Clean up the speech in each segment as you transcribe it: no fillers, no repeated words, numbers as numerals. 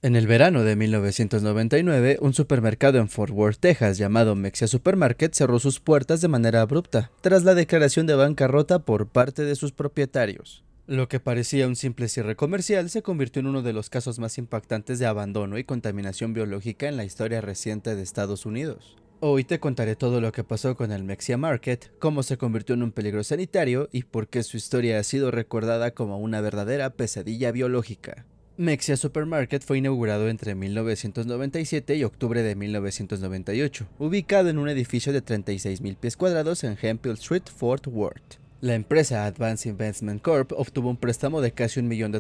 En el verano de 1999, un supermercado en Fort Worth, Texas, llamado Mexia Supermarket, cerró sus puertas de manera abrupta, tras la declaración de bancarrota por parte de sus propietarios. Lo que parecía un simple cierre comercial se convirtió en uno de los casos más impactantes de abandono y contaminación biológica en la historia reciente de Estados Unidos. Hoy te contaré todo lo que pasó con el Mexia Market, cómo se convirtió en un peligro sanitario y por qué su historia ha sido recordada como una verdadera pesadilla biológica. Mexia Supermarket fue inaugurado entre 1997 y octubre de 1998, ubicado en un edificio de 36,000 pies cuadrados en Hemphill Street, Fort Worth. La empresa Advance Investment Corp obtuvo un préstamo de casi $1 millón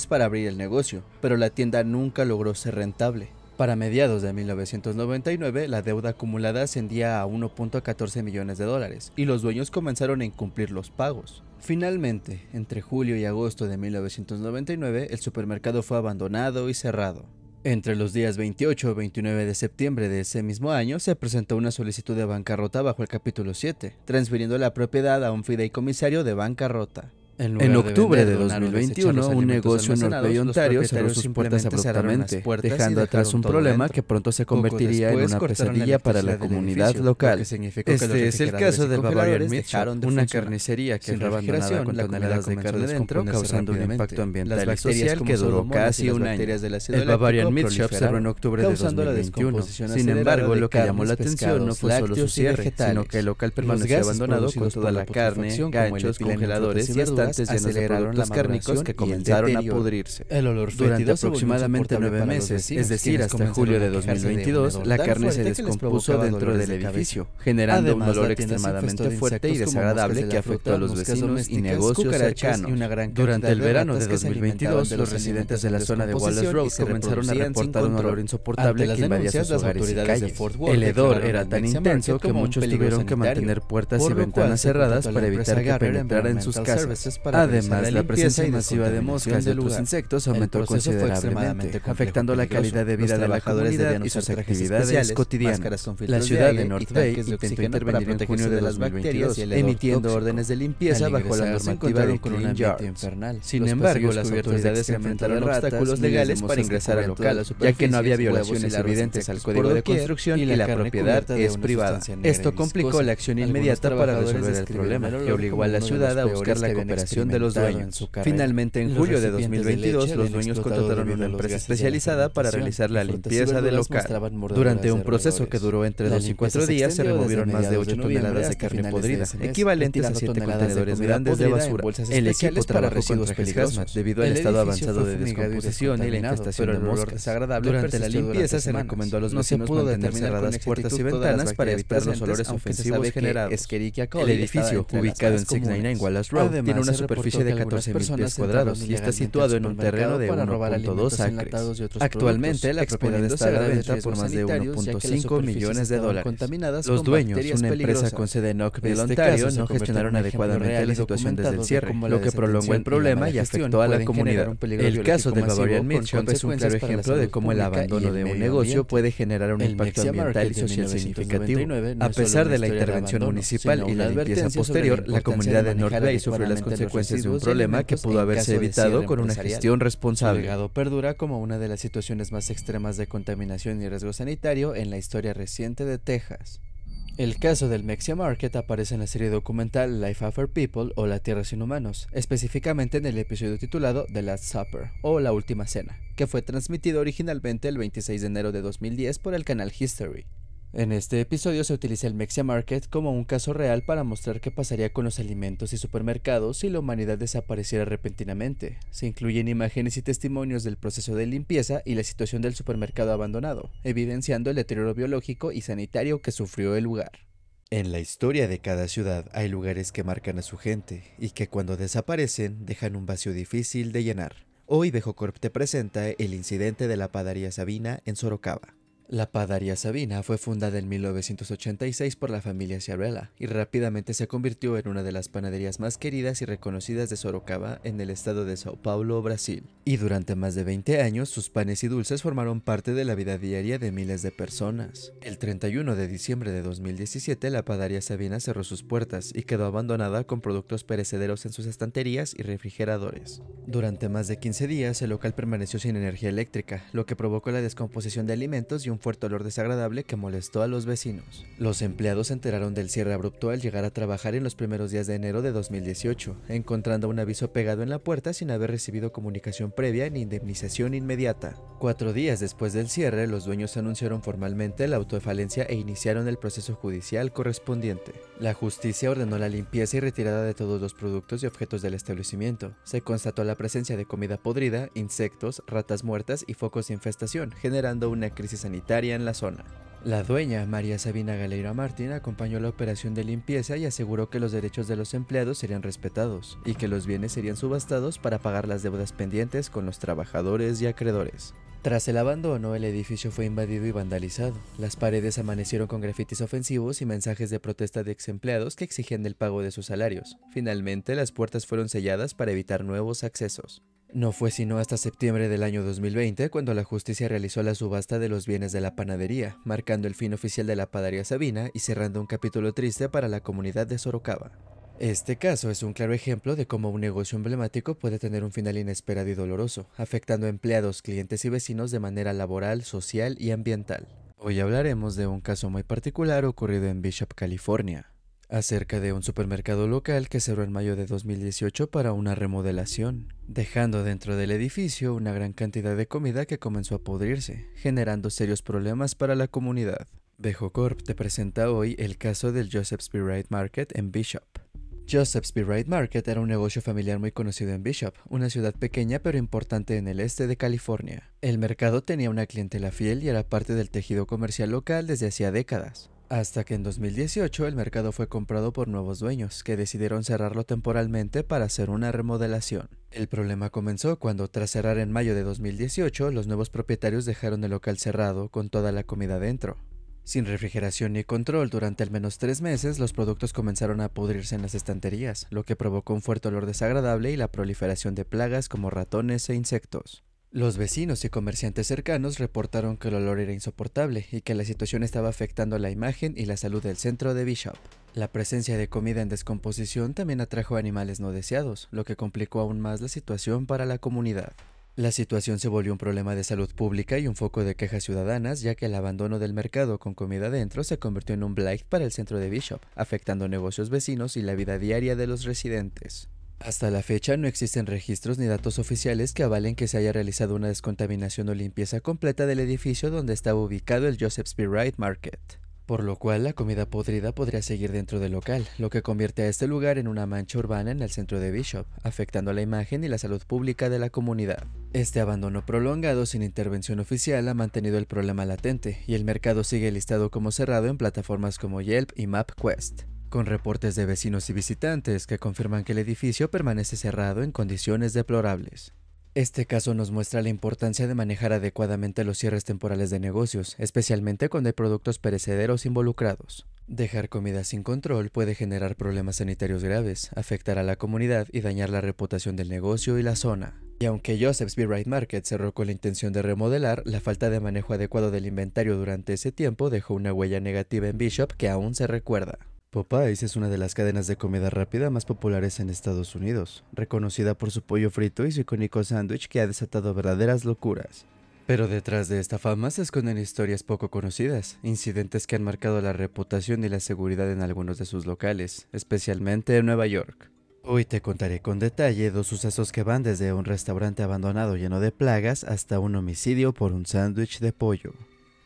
para abrir el negocio, pero la tienda nunca logró ser rentable. Para mediados de 1999, la deuda acumulada ascendía a $1.14 millones y los dueños comenzaron a incumplir los pagos. Finalmente, entre julio y agosto de 1999, el supermercado fue abandonado y cerrado. Entre los días 28 y 29 de septiembre de ese mismo año, se presentó una solicitud de bancarrota bajo el capítulo 7, transfiriendo la propiedad a un fideicomisario de bancarrota. En octubre de 2021, un negocio en North Bay, Ontario, cerró sus puertas abruptamente, dejando atrás un problema que pronto se convertiría en una pesadilla para la comunidad local. Este es el caso del Bavarian Meat Shop, una carnicería que fue abandonada con toneladas de carne dentro, causando un impacto ambiental y social que duró casi un año. El Bavarian Meat Shop cerró en octubre de 2021. Sin embargo, lo que llamó la atención no fue solo su cierre, sino que el local permaneció abandonado con toda la carne, ganchos, congeladores y estantes llenos de productos cárnicos que comenzaron a pudrirse. Durante aproximadamente 9 meses, es decir, hasta julio de 2022, la carne se descompuso dentro del edificio, generando un olor extremadamente fuerte y desagradable que afectó a los vecinos y negocios cercanos. Durante el verano de 2022, los residentes de la zona de Wallace Road comenzaron a reportar un olor insoportable que invadía sus hogares y calles. El hedor era tan intenso que muchos tuvieron que mantener puertas y ventanas cerradas para evitar que penetrara en sus casas. Además, la presencia masiva de moscas y otros insectos aumentó considerablemente, afectando la calidad de vida de la comunidad y sus actividades cotidianas. La ciudad de North Bay intentó intervenir en junio de 2022, emitiendo órdenes de limpieza bajo la normativa de Clean Yards. Sin embargo, las autoridades enfrentaron obstáculos legales para ingresar al local, ya que no había violaciones evidentes al código de construcción y la propiedad es privada. Esto complicó la acción inmediata para resolver el problema, que obligó a la ciudad a buscar la cooperación de los dueños. Finalmente, en julio de 2022, los dueños contrataron una empresa especializada para realizar la limpieza del local. Durante un proceso que duró entre 2 y 4 días, se removieron más de 8 toneladas de carne podrida, equivalentes a 7 contenedores grandes de basura. El equipo trabajó con peligrosos debido al estado avanzado de descomposición y la infestación de moscas. Durante la limpieza se recomendó a los vecinos mantener cerradas puertas y ventanas para evitar los olores ofensivos generados. El edificio, ubicado en 699 Wallace Road, tiene una superficie de 14,000 pies cuadrados y está situado en un terreno de 1.2 acres. Actualmente, la propiedad está a la venta por más de $1.5 millones. Los dueños, una empresa con sede en Oakville, Ontario, no gestionaron adecuadamente la situación desde el cierre, lo que prolongó el problema y afectó a la comunidad. El caso del Bavarian Meat Shop es un claro ejemplo de cómo el abandono de un negocio puede generar un impacto ambiental y social significativo. A pesar de la intervención municipal y la limpieza posterior, la comunidad de North Bay sufrió las consecuencias de un problema que pudo haberse evitado con una gestión responsable. El legado perdura como una de las situaciones más extremas de contaminación y riesgo sanitario en la historia reciente de Texas. El caso del Mexia Market aparece en la serie documental Life After People o La Tierra sin Humanos, específicamente en el episodio titulado The Last Supper o La Última Cena, que fue transmitido originalmente el 26 de enero de 2010 por el canal History. En este episodio se utiliza el Mexia Market como un caso real para mostrar qué pasaría con los alimentos y supermercados si la humanidad desapareciera repentinamente. Se incluyen imágenes y testimonios del proceso de limpieza y la situación del supermercado abandonado, evidenciando el deterioro biológico y sanitario que sufrió el lugar. En la historia de cada ciudad hay lugares que marcan a su gente y que cuando desaparecen dejan un vacío difícil de llenar. Hoy Vejocorp te presenta el incidente de la padaría Sabina en Sorocaba. La padaría Sabina fue fundada en 1986 por la familia Ciarella y rápidamente se convirtió en una de las panaderías más queridas y reconocidas de Sorocaba en el estado de Sao Paulo, Brasil. Y durante más de 20 años, sus panes y dulces formaron parte de la vida diaria de miles de personas. El 31 de diciembre de 2017, la padaría Sabina cerró sus puertas y quedó abandonada con productos perecederos en sus estanterías y refrigeradores. Durante más de 15 días, el local permaneció sin energía eléctrica, lo que provocó la descomposición de alimentos y un fuerte olor desagradable que molestó a los vecinos. Los empleados se enteraron del cierre abrupto al llegar a trabajar en los primeros días de enero de 2018, encontrando un aviso pegado en la puerta sin haber recibido comunicación previa ni indemnización inmediata. 4 días después del cierre, los dueños anunciaron formalmente la auto de falencia e iniciaron el proceso judicial correspondiente. La justicia ordenó la limpieza y retirada de todos los productos y objetos del establecimiento. Se constató la presencia de comida podrida, insectos, ratas muertas y focos de infestación, generando una crisis sanitaria en la zona. La dueña, María Sabina Galeira Martín, acompañó la operación de limpieza y aseguró que los derechos de los empleados serían respetados y que los bienes serían subastados para pagar las deudas pendientes con los trabajadores y acreedores. Tras el abandono, el edificio fue invadido y vandalizado. Las paredes amanecieron con grafitis ofensivos y mensajes de protesta de ex empleados que exigían el pago de sus salarios. Finalmente, las puertas fueron selladas para evitar nuevos accesos. No fue sino hasta septiembre del año 2020 cuando la justicia realizó la subasta de los bienes de la panadería, marcando el fin oficial de la padaría Sabina y cerrando un capítulo triste para la comunidad de Sorocaba. Este caso es un claro ejemplo de cómo un negocio emblemático puede tener un final inesperado y doloroso, afectando a empleados, clientes y vecinos de manera laboral, social y ambiental. Hoy hablaremos de un caso muy particular ocurrido en Bishop, California, acerca de un supermercado local que cerró en mayo de 2018 para una remodelación, dejando dentro del edificio una gran cantidad de comida que comenzó a podrirse, generando serios problemas para la comunidad. Bejo Corp te presenta hoy el caso del Joseph's B. Wright Market en Bishop. Joseph's B. Wright Market era un negocio familiar muy conocido en Bishop, una ciudad pequeña pero importante en el este de California. El mercado tenía una clientela fiel y era parte del tejido comercial local desde hacía décadas. Hasta que en 2018 el mercado fue comprado por nuevos dueños, que decidieron cerrarlo temporalmente para hacer una remodelación. El problema comenzó cuando, tras cerrar en mayo de 2018, los nuevos propietarios dejaron el local cerrado con toda la comida dentro. Sin refrigeración ni control durante al menos 3 meses, los productos comenzaron a pudrirse en las estanterías, lo que provocó un fuerte olor desagradable y la proliferación de plagas como ratones e insectos. Los vecinos y comerciantes cercanos reportaron que el olor era insoportable y que la situación estaba afectando la imagen y la salud del centro de Bishop. La presencia de comida en descomposición también atrajo animales no deseados, lo que complicó aún más la situación para la comunidad. La situación se volvió un problema de salud pública y un foco de quejas ciudadanas, ya que el abandono del mercado con comida dentro se convirtió en un blight para el centro de Bishop, afectando negocios vecinos y la vida diaria de los residentes. Hasta la fecha no existen registros ni datos oficiales que avalen que se haya realizado una descontaminación o limpieza completa del edificio donde estaba ubicado el Joseph's B. Wright Market, por lo cual la comida podrida podría seguir dentro del local, lo que convierte a este lugar en una mancha urbana en el centro de Bishop, afectando la imagen y la salud pública de la comunidad. Este abandono prolongado sin intervención oficial ha mantenido el problema latente, y el mercado sigue listado como cerrado en plataformas como Yelp y MapQuest, con reportes de vecinos y visitantes que confirman que el edificio permanece cerrado en condiciones deplorables. Este caso nos muestra la importancia de manejar adecuadamente los cierres temporales de negocios, especialmente cuando hay productos perecederos involucrados. Dejar comida sin control puede generar problemas sanitarios graves, afectar a la comunidad y dañar la reputación del negocio y la zona. Y aunque Joseph's B. Wright Market cerró con la intención de remodelar, la falta de manejo adecuado del inventario durante ese tiempo dejó una huella negativa en Bishop que aún se recuerda. Popeyes es una de las cadenas de comida rápida más populares en Estados Unidos, reconocida por su pollo frito y su icónico sándwich que ha desatado verdaderas locuras. Pero detrás de esta fama se esconden historias poco conocidas, incidentes que han marcado la reputación y la seguridad en algunos de sus locales, especialmente en Nueva York. Hoy te contaré con detalle 2 sucesos que van desde un restaurante abandonado lleno de plagas hasta un homicidio por un sándwich de pollo.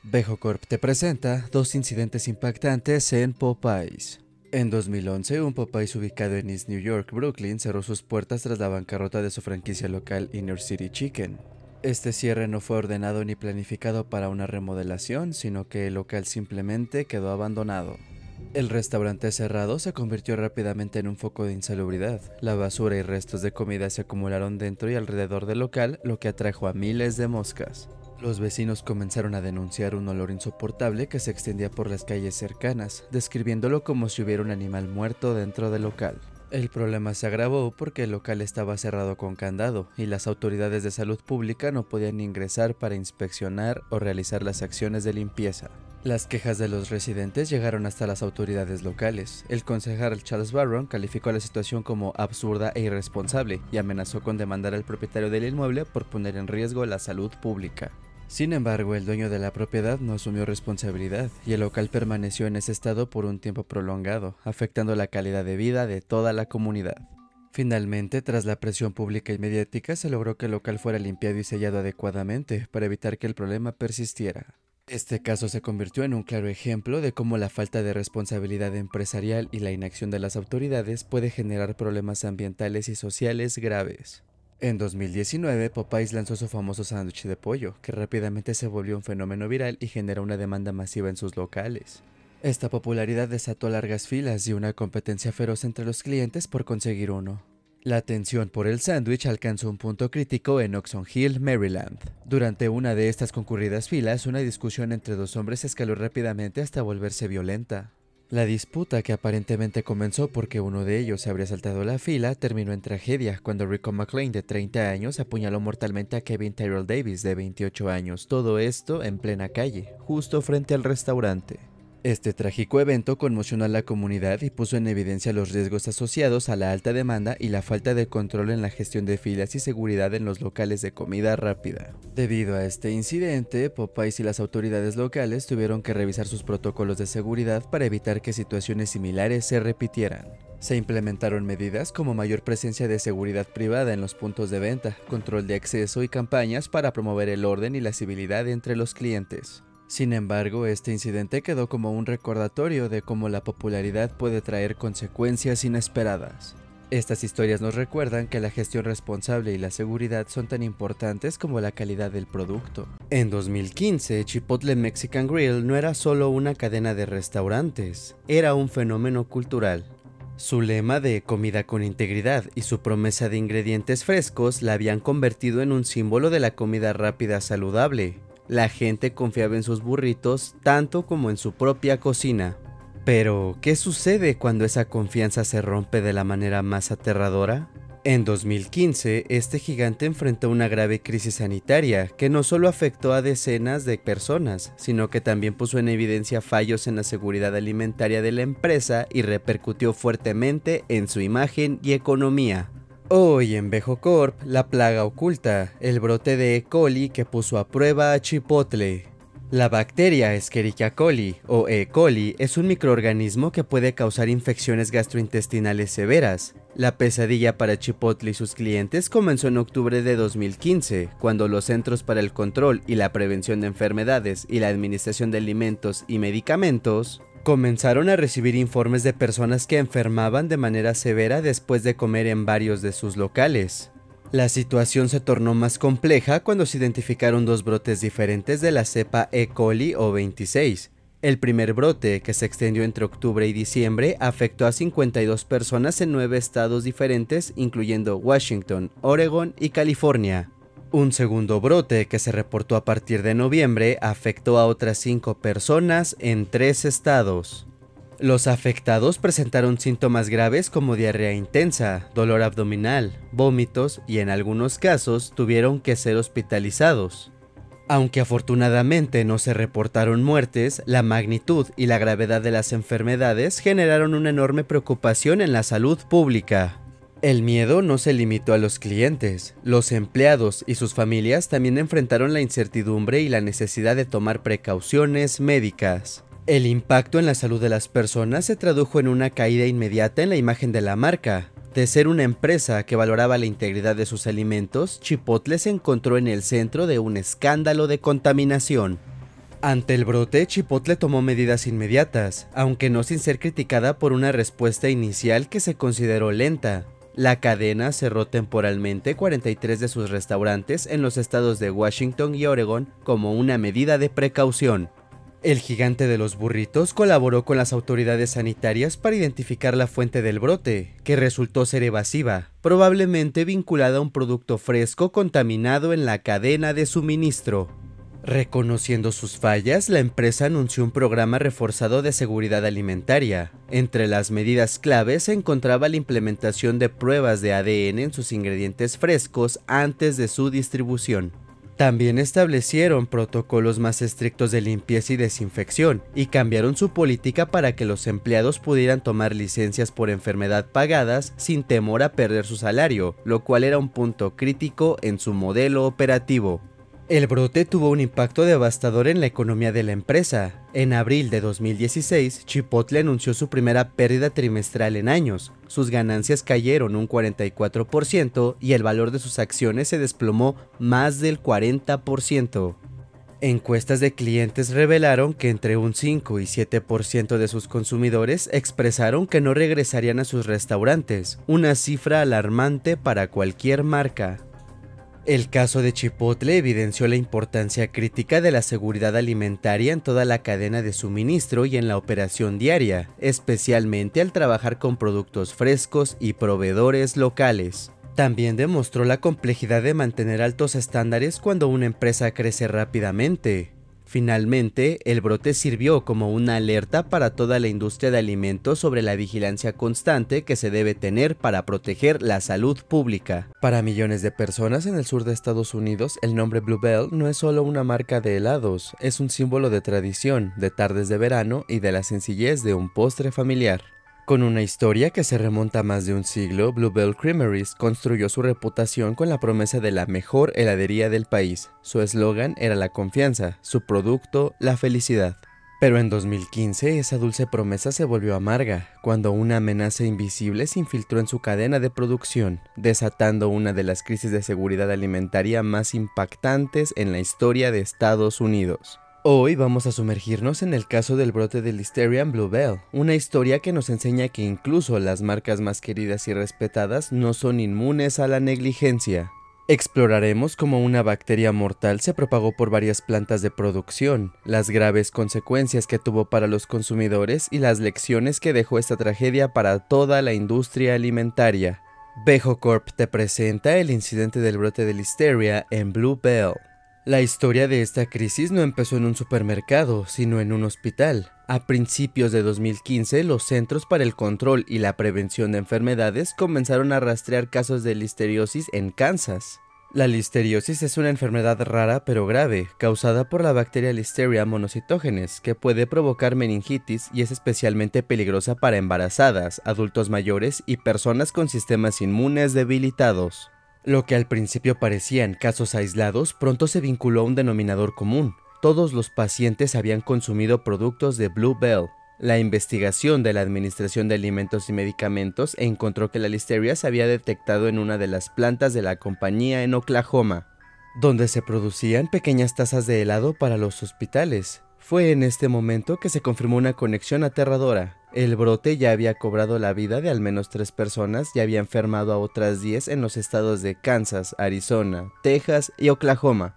Bejo Corp te presenta 2 incidentes impactantes en Popeyes. En 2011, un Popeyes ubicado en East New York, Brooklyn, cerró sus puertas tras la bancarrota de su franquicia local Inner City Chicken. Este cierre no fue ordenado ni planificado para una remodelación, sino que el local simplemente quedó abandonado. El restaurante cerrado se convirtió rápidamente en un foco de insalubridad. La basura y restos de comida se acumularon dentro y alrededor del local, lo que atrajo a miles de moscas. Los vecinos comenzaron a denunciar un olor insoportable que se extendía por las calles cercanas, describiéndolo como si hubiera un animal muerto dentro del local. El problema se agravó porque el local estaba cerrado con candado y las autoridades de salud pública no podían ingresar para inspeccionar o realizar las acciones de limpieza. Las quejas de los residentes llegaron hasta las autoridades locales. El concejal Charles Barron calificó la situación como absurda e irresponsable y amenazó con demandar al propietario del inmueble por poner en riesgo la salud pública. Sin embargo, el dueño de la propiedad no asumió responsabilidad y el local permaneció en ese estado por un tiempo prolongado, afectando la calidad de vida de toda la comunidad. Finalmente, tras la presión pública y mediática, se logró que el local fuera limpiado y sellado adecuadamente para evitar que el problema persistiera. Este caso se convirtió en un claro ejemplo de cómo la falta de responsabilidad empresarial y la inacción de las autoridades puede generar problemas ambientales y sociales graves. En 2019, Popeyes lanzó su famoso sándwich de pollo, que rápidamente se volvió un fenómeno viral y generó una demanda masiva en sus locales. Esta popularidad desató largas filas y una competencia feroz entre los clientes por conseguir uno. La tensión por el sándwich alcanzó un punto crítico en Oxon Hill, Maryland. Durante una de estas concurridas filas, una discusión entre dos hombres escaló rápidamente hasta volverse violenta. La disputa, que aparentemente comenzó porque uno de ellos se habría saltado la fila, terminó en tragedia cuando Rico McLean, de 30 años, apuñaló mortalmente a Kevin Tyrell Davis, de 28 años, todo esto en plena calle, justo frente al restaurante. Este trágico evento conmocionó a la comunidad y puso en evidencia los riesgos asociados a la alta demanda y la falta de control en la gestión de filas y seguridad en los locales de comida rápida. Debido a este incidente, Popeyes y las autoridades locales tuvieron que revisar sus protocolos de seguridad para evitar que situaciones similares se repitieran. Se implementaron medidas como mayor presencia de seguridad privada en los puntos de venta, control de acceso y campañas para promover el orden y la civilidad entre los clientes. Sin embargo, este incidente quedó como un recordatorio de cómo la popularidad puede traer consecuencias inesperadas. Estas historias nos recuerdan que la gestión responsable y la seguridad son tan importantes como la calidad del producto. En 2015, Chipotle Mexican Grill no era solo una cadena de restaurantes, era un fenómeno cultural. Su lema de comida con integridad y su promesa de ingredientes frescos la habían convertido en un símbolo de la comida rápida saludable. La gente confiaba en sus burritos tanto como en su propia cocina. Pero, ¿qué sucede cuando esa confianza se rompe de la manera más aterradora? En 2015, este gigante enfrentó una grave crisis sanitaria que no solo afectó a decenas de personas, sino que también puso en evidencia fallos en la seguridad alimentaria de la empresa y repercutió fuertemente en su imagen y economía. Hoy en Vejo Corp, la plaga oculta, el brote de E. coli que puso a prueba a Chipotle. La bacteria Escherichia coli o E. coli es un microorganismo que puede causar infecciones gastrointestinales severas. La pesadilla para Chipotle y sus clientes comenzó en octubre de 2015, cuando los Centros para el Control y la Prevención de Enfermedades y la Administración de Alimentos y Medicamentos comenzaron a recibir informes de personas que enfermaban de manera severa después de comer en varios de sus locales. La situación se tornó más compleja cuando se identificaron dos brotes diferentes de la cepa E. coli o 26. El primer brote, que se extendió entre octubre y diciembre, afectó a 52 personas en 9 estados diferentes, incluyendo Washington, Oregon y California. Un segundo brote, que se reportó a partir de noviembre, afectó a otras 5 personas en 3 estados. Los afectados presentaron síntomas graves como diarrea intensa, dolor abdominal, vómitos y en algunos casos tuvieron que ser hospitalizados. Aunque afortunadamente no se reportaron muertes, la magnitud y la gravedad de las enfermedades generaron una enorme preocupación en la salud pública. El miedo no se limitó a los clientes, los empleados y sus familias también enfrentaron la incertidumbre y la necesidad de tomar precauciones médicas. El impacto en la salud de las personas se tradujo en una caída inmediata en la imagen de la marca. De ser una empresa que valoraba la integridad de sus alimentos, Chipotle se encontró en el centro de un escándalo de contaminación. Ante el brote, Chipotle tomó medidas inmediatas, aunque no sin ser criticada por una respuesta inicial que se consideró lenta. La cadena cerró temporalmente 43 de sus restaurantes en los estados de Washington y Oregon como una medida de precaución. El gigante de los burritos colaboró con las autoridades sanitarias para identificar la fuente del brote, que resultó ser evasiva, probablemente vinculada a un producto fresco contaminado en la cadena de suministro. Reconociendo sus fallas, la empresa anunció un programa reforzado de seguridad alimentaria. Entre las medidas claves se encontraba la implementación de pruebas de ADN en sus ingredientes frescos antes de su distribución. También establecieron protocolos más estrictos de limpieza y desinfección, y cambiaron su política para que los empleados pudieran tomar licencias por enfermedad pagadas sin temor a perder su salario, lo cual era un punto crítico en su modelo operativo. El brote tuvo un impacto devastador en la economía de la empresa. En abril de 2016, Chipotle anunció su primera pérdida trimestral en años. Sus ganancias cayeron un 44% y el valor de sus acciones se desplomó más del 40%. Encuestas de clientes revelaron que entre un 5 y 7% de sus consumidores expresaron que no regresarían a sus restaurantes, una cifra alarmante para cualquier marca. El caso de Chipotle evidenció la importancia crítica de la seguridad alimentaria en toda la cadena de suministro y en la operación diaria, especialmente al trabajar con productos frescos y proveedores locales. También demostró la complejidad de mantener altos estándares cuando una empresa crece rápidamente. Finalmente, el brote sirvió como una alerta para toda la industria de alimentos sobre la vigilancia constante que se debe tener para proteger la salud pública. Para millones de personas en el sur de Estados Unidos, el nombre Blue Bell no es solo una marca de helados, es un símbolo de tradición, de tardes de verano y de la sencillez de un postre familiar. Con una historia que se remonta a más de un siglo, Blue Bell Creameries construyó su reputación con la promesa de la mejor heladería del país. Su eslogan era la confianza, su producto, la felicidad. Pero en 2015 esa dulce promesa se volvió amarga, cuando una amenaza invisible se infiltró en su cadena de producción, desatando una de las crisis de seguridad alimentaria más impactantes en la historia de Estados Unidos. Hoy vamos a sumergirnos en el caso del brote de Listeria en Blue Bell, una historia que nos enseña que incluso las marcas más queridas y respetadas no son inmunes a la negligencia. Exploraremos cómo una bacteria mortal se propagó por varias plantas de producción, las graves consecuencias que tuvo para los consumidores y las lecciones que dejó esta tragedia para toda la industria alimentaria. Vejo Corp te presenta el incidente del brote de Listeria en Blue Bell. La historia de esta crisis no empezó en un supermercado, sino en un hospital. A principios de 2015, los Centros para el Control y la Prevención de Enfermedades comenzaron a rastrear casos de listeriosis en Kansas. La listeriosis es una enfermedad rara pero grave, causada por la bacteria Listeria monocytogenes, que puede provocar meningitis y es especialmente peligrosa para embarazadas, adultos mayores y personas con sistemas inmunes debilitados. Lo que al principio parecían casos aislados, pronto se vinculó a un denominador común. Todos los pacientes habían consumido productos de Blue Bell. La investigación de la Administración de Alimentos y Medicamentos encontró que la listeria se había detectado en una de las plantas de la compañía en Oklahoma, donde se producían pequeñas tazas de helado para los hospitales. Fue en este momento que se confirmó una conexión aterradora. El brote ya había cobrado la vida de al menos 3 personas y había enfermado a otras 10 en los estados de Kansas, Arizona, Texas y Oklahoma.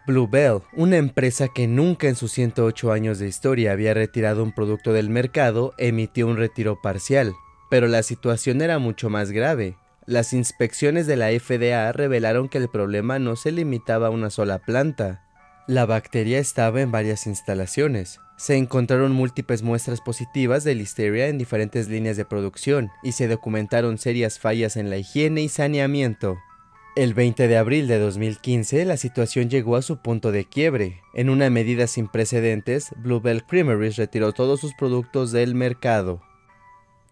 Blue Bell, una empresa que nunca en sus 108 años de historia había retirado un producto del mercado, emitió un retiro parcial. Pero la situación era mucho más grave. Las inspecciones de la FDA revelaron que el problema no se limitaba a una sola planta. La bacteria estaba en varias instalaciones. Se encontraron múltiples muestras positivas de Listeria en diferentes líneas de producción y se documentaron serias fallas en la higiene y saneamiento. El 20 de abril de 2015, la situación llegó a su punto de quiebre. En una medida sin precedentes, Blue Bell Creameries retiró todos sus productos del mercado.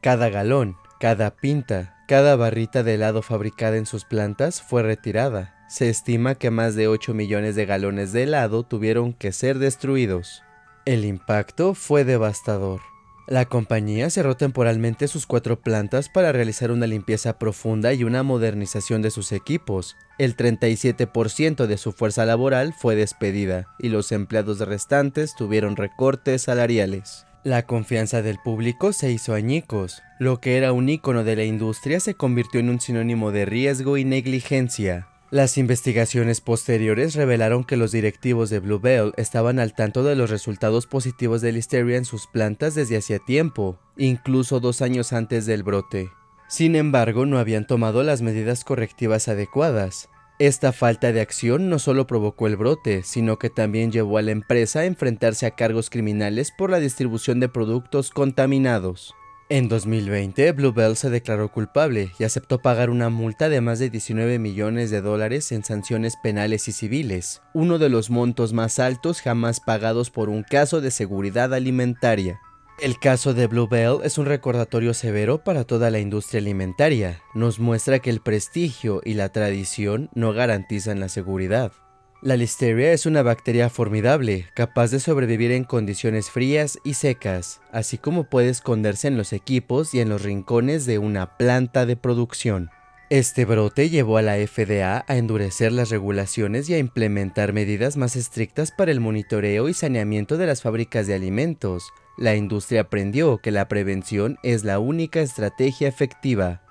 Cada galón, cada pinta, cada barrita de helado fabricada en sus plantas fue retirada. Se estima que más de 8 millones de galones de helado tuvieron que ser destruidos. El impacto fue devastador. La compañía cerró temporalmente sus 4 plantas para realizar una limpieza profunda y una modernización de sus equipos. El 37% de su fuerza laboral fue despedida y los empleados restantes tuvieron recortes salariales. La confianza del público se hizo añicos. Lo que era un ícono de la industria se convirtió en un sinónimo de riesgo y negligencia. Las investigaciones posteriores revelaron que los directivos de Blue Bell estaban al tanto de los resultados positivos de Listeria en sus plantas desde hacía tiempo, incluso 2 años antes del brote. Sin embargo, no habían tomado las medidas correctivas adecuadas. Esta falta de acción no solo provocó el brote, sino que también llevó a la empresa a enfrentarse a cargos criminales por la distribución de productos contaminados. En 2020, Blue Bell se declaró culpable y aceptó pagar una multa de más de 19 millones de dólares en sanciones penales y civiles, uno de los montos más altos jamás pagados por un caso de seguridad alimentaria. El caso de Blue Bell es un recordatorio severo para toda la industria alimentaria. Nos muestra que el prestigio y la tradición no garantizan la seguridad. La Listeria es una bacteria formidable, capaz de sobrevivir en condiciones frías y secas, así como puede esconderse en los equipos y en los rincones de una planta de producción. Este brote llevó a la FDA a endurecer las regulaciones y a implementar medidas más estrictas para el monitoreo y saneamiento de las fábricas de alimentos. La industria aprendió que la prevención es la única estrategia efectiva.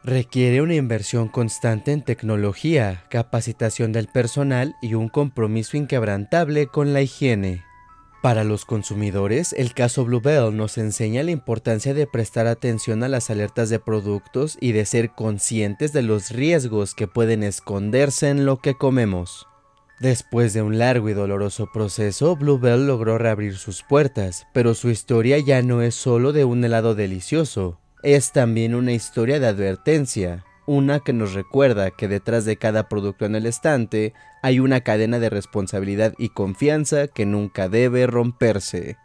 Requiere una inversión constante en tecnología, capacitación del personal y un compromiso inquebrantable con la higiene. Para los consumidores, el caso Blue Bell nos enseña la importancia de prestar atención a las alertas de productos y de ser conscientes de los riesgos que pueden esconderse en lo que comemos. Después de un largo y doloroso proceso, Blue Bell logró reabrir sus puertas, pero su historia ya no es solo de un helado delicioso. Es también una historia de advertencia, una que nos recuerda que detrás de cada producto en el estante hay una cadena de responsabilidad y confianza que nunca debe romperse.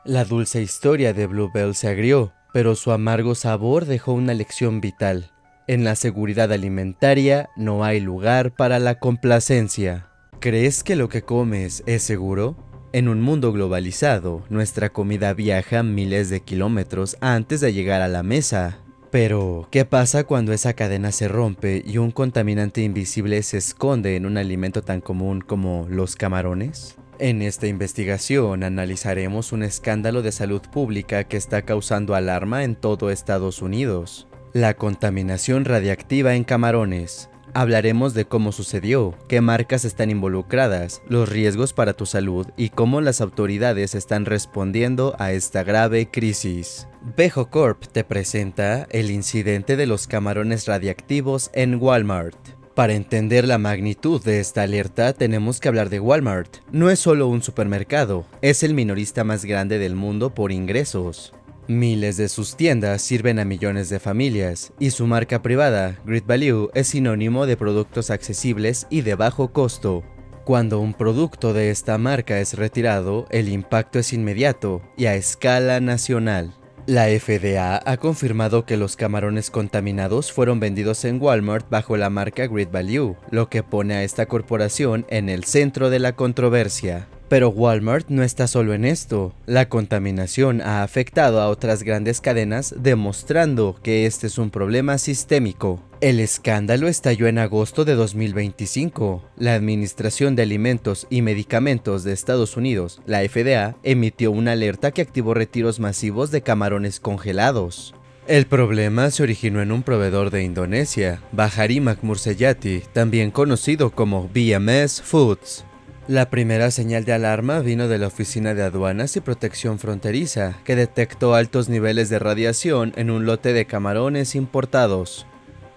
La dulce historia de Blue Bell se agrió, pero su amargo sabor dejó una lección vital. En la seguridad alimentaria no hay lugar para la complacencia. ¿Crees que lo que comes es seguro? En un mundo globalizado, nuestra comida viaja miles de kilómetros antes de llegar a la mesa. Pero, ¿qué pasa cuando esa cadena se rompe y un contaminante invisible se esconde en un alimento tan común como los camarones? En esta investigación analizaremos un escándalo de salud pública que está causando alarma en todo Estados Unidos: la contaminación radiactiva en camarones. Hablaremos de cómo sucedió, qué marcas están involucradas, los riesgos para tu salud y cómo las autoridades están respondiendo a esta grave crisis. Vejo Corp te presenta el incidente de los camarones radiactivos en Walmart. Para entender la magnitud de esta alerta tenemos que hablar de Walmart. No es solo un supermercado, es el minorista más grande del mundo por ingresos. Miles de sus tiendas sirven a millones de familias, y su marca privada, Great Value, es sinónimo de productos accesibles y de bajo costo. Cuando un producto de esta marca es retirado, el impacto es inmediato y a escala nacional. La FDA ha confirmado que los camarones contaminados fueron vendidos en Walmart bajo la marca Great Value, lo que pone a esta corporación en el centro de la controversia. Pero Walmart no está solo en esto. La contaminación ha afectado a otras grandes cadenas, demostrando que este es un problema sistémico. El escándalo estalló en agosto de 2025. La Administración de Alimentos y Medicamentos de Estados Unidos, la FDA, emitió una alerta que activó retiros masivos de camarones congelados. El problema se originó en un proveedor de Indonesia, Bahari Makmur Sejati, también conocido como BMS Foods. La primera señal de alarma vino de la Oficina de Aduanas y Protección Fronteriza, que detectó altos niveles de radiación en un lote de camarones importados.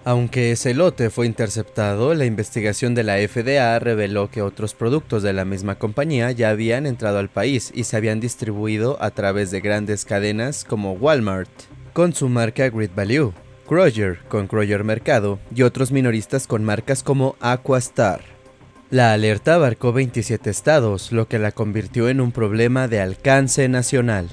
Aunque ese lote fue interceptado, la investigación de la FDA reveló que otros productos de la misma compañía ya habían entrado al país y se habían distribuido a través de grandes cadenas como Walmart, con su marca Great Value, Kroger, con Kroger Mercado, y otros minoristas con marcas como Aquastar. La alerta abarcó 27 estados, lo que la convirtió en un problema de alcance nacional.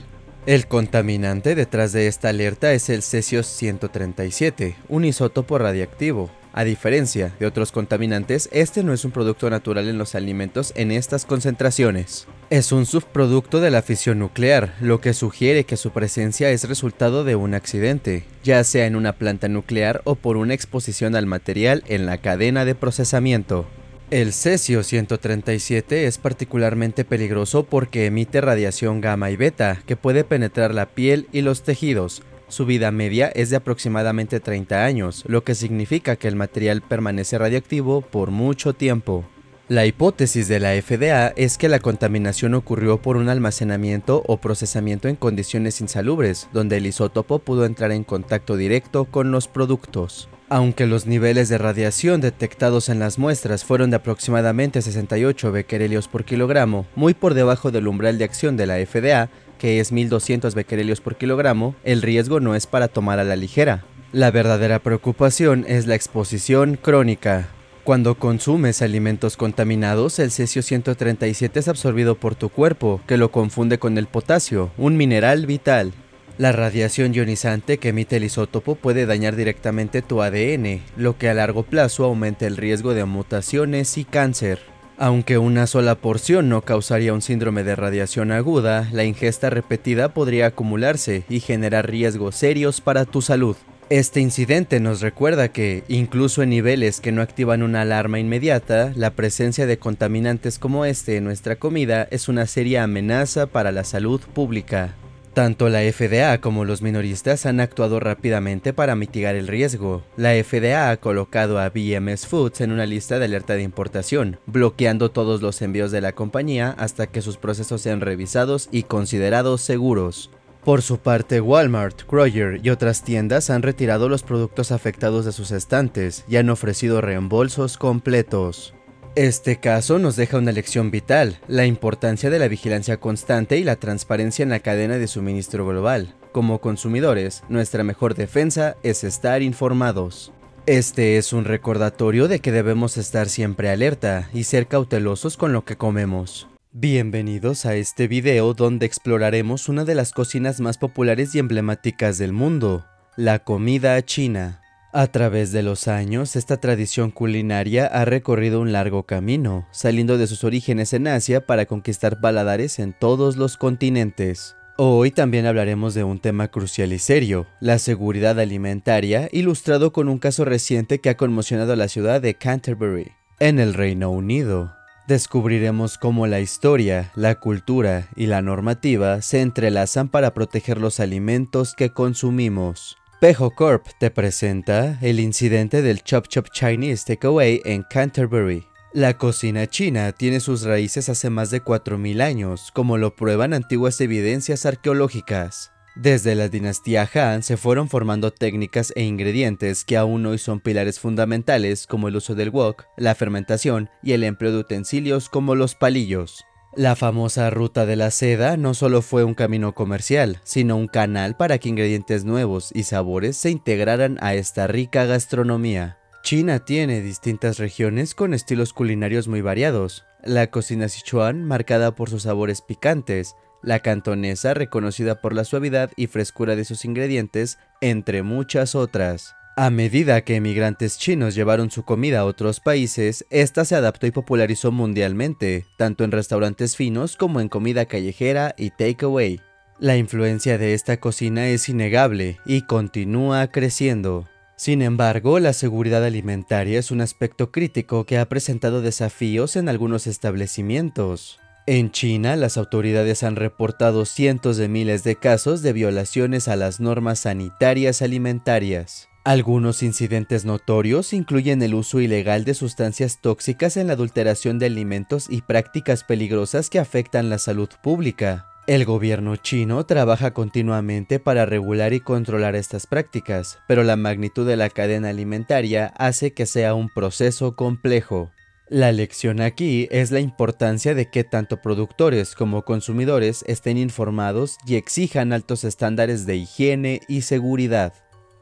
El contaminante detrás de esta alerta es el cesio-137, un isótopo radiactivo. A diferencia de otros contaminantes, este no es un producto natural en los alimentos en estas concentraciones. Es un subproducto de la fisión nuclear, lo que sugiere que su presencia es resultado de un accidente, ya sea en una planta nuclear o por una exposición al material en la cadena de procesamiento. El cesio-137 es particularmente peligroso porque emite radiación gamma y beta que puede penetrar la piel y los tejidos. Su vida media es de aproximadamente 30 años, lo que significa que el material permanece radiactivo por mucho tiempo. La hipótesis de la FDA es que la contaminación ocurrió por un almacenamiento o procesamiento en condiciones insalubres, donde el isótopo pudo entrar en contacto directo con los productos. Aunque los niveles de radiación detectados en las muestras fueron de aproximadamente 68 becquerelios por kilogramo, muy por debajo del umbral de acción de la FDA, que es 1200 becquerelios por kilogramo, el riesgo no es para tomar a la ligera. La verdadera preocupación es la exposición crónica. Cuando consumes alimentos contaminados, el cesio 137 es absorbido por tu cuerpo, que lo confunde con el potasio, un mineral vital. La radiación ionizante que emite el isótopo puede dañar directamente tu ADN, lo que a largo plazo aumenta el riesgo de mutaciones y cáncer. Aunque una sola porción no causaría un síndrome de radiación aguda, la ingesta repetida podría acumularse y generar riesgos serios para tu salud. Este incidente nos recuerda que, incluso en niveles que no activan una alarma inmediata, la presencia de contaminantes como este en nuestra comida es una seria amenaza para la salud pública. Tanto la FDA como los minoristas han actuado rápidamente para mitigar el riesgo. La FDA ha colocado a BMS Foods en una lista de alerta de importación, bloqueando todos los envíos de la compañía hasta que sus procesos sean revisados y considerados seguros. Por su parte, Walmart, Kroger y otras tiendas han retirado los productos afectados de sus estantes y han ofrecido reembolsos completos. Este caso nos deja una lección vital, la importancia de la vigilancia constante y la transparencia en la cadena de suministro global. Como consumidores, nuestra mejor defensa es estar informados. Este es un recordatorio de que debemos estar siempre alerta y ser cautelosos con lo que comemos. Bienvenidos a este video donde exploraremos una de las cocinas más populares y emblemáticas del mundo, la comida china. A través de los años, esta tradición culinaria ha recorrido un largo camino, saliendo de sus orígenes en Asia para conquistar paladares en todos los continentes. Hoy también hablaremos de un tema crucial y serio, la seguridad alimentaria, ilustrado con un caso reciente que ha conmocionado a la ciudad de Canterbury, en el Reino Unido. Descubriremos cómo la historia, la cultura y la normativa se entrelazan para proteger los alimentos que consumimos. Peho Corp te presenta el incidente del Chop Chop Chinese Takeaway en Canterbury. La cocina china tiene sus raíces hace más de 4000 años, como lo prueban antiguas evidencias arqueológicas. Desde la dinastía Han se fueron formando técnicas e ingredientes que aún hoy son pilares fundamentales como el uso del wok, la fermentación y el empleo de utensilios como los palillos. La famosa ruta de la seda no solo fue un camino comercial, sino un canal para que ingredientes nuevos y sabores se integraran a esta rica gastronomía. China tiene distintas regiones con estilos culinarios muy variados. La cocina Sichuan, marcada por sus sabores picantes, la cantonesa, reconocida por la suavidad y frescura de sus ingredientes, entre muchas otras. A medida que emigrantes chinos llevaron su comida a otros países, esta se adaptó y popularizó mundialmente, tanto en restaurantes finos como en comida callejera y takeaway. La influencia de esta cocina es innegable y continúa creciendo. Sin embargo, la seguridad alimentaria es un aspecto crítico que ha presentado desafíos en algunos establecimientos. En China, las autoridades han reportado cientos de miles de casos de violaciones a las normas sanitarias alimentarias. Algunos incidentes notorios incluyen el uso ilegal de sustancias tóxicas en la adulteración de alimentos y prácticas peligrosas que afectan la salud pública. El gobierno chino trabaja continuamente para regular y controlar estas prácticas, pero la magnitud de la cadena alimentaria hace que sea un proceso complejo. La lección aquí es la importancia de que tanto productores como consumidores estén informados y exijan altos estándares de higiene y seguridad.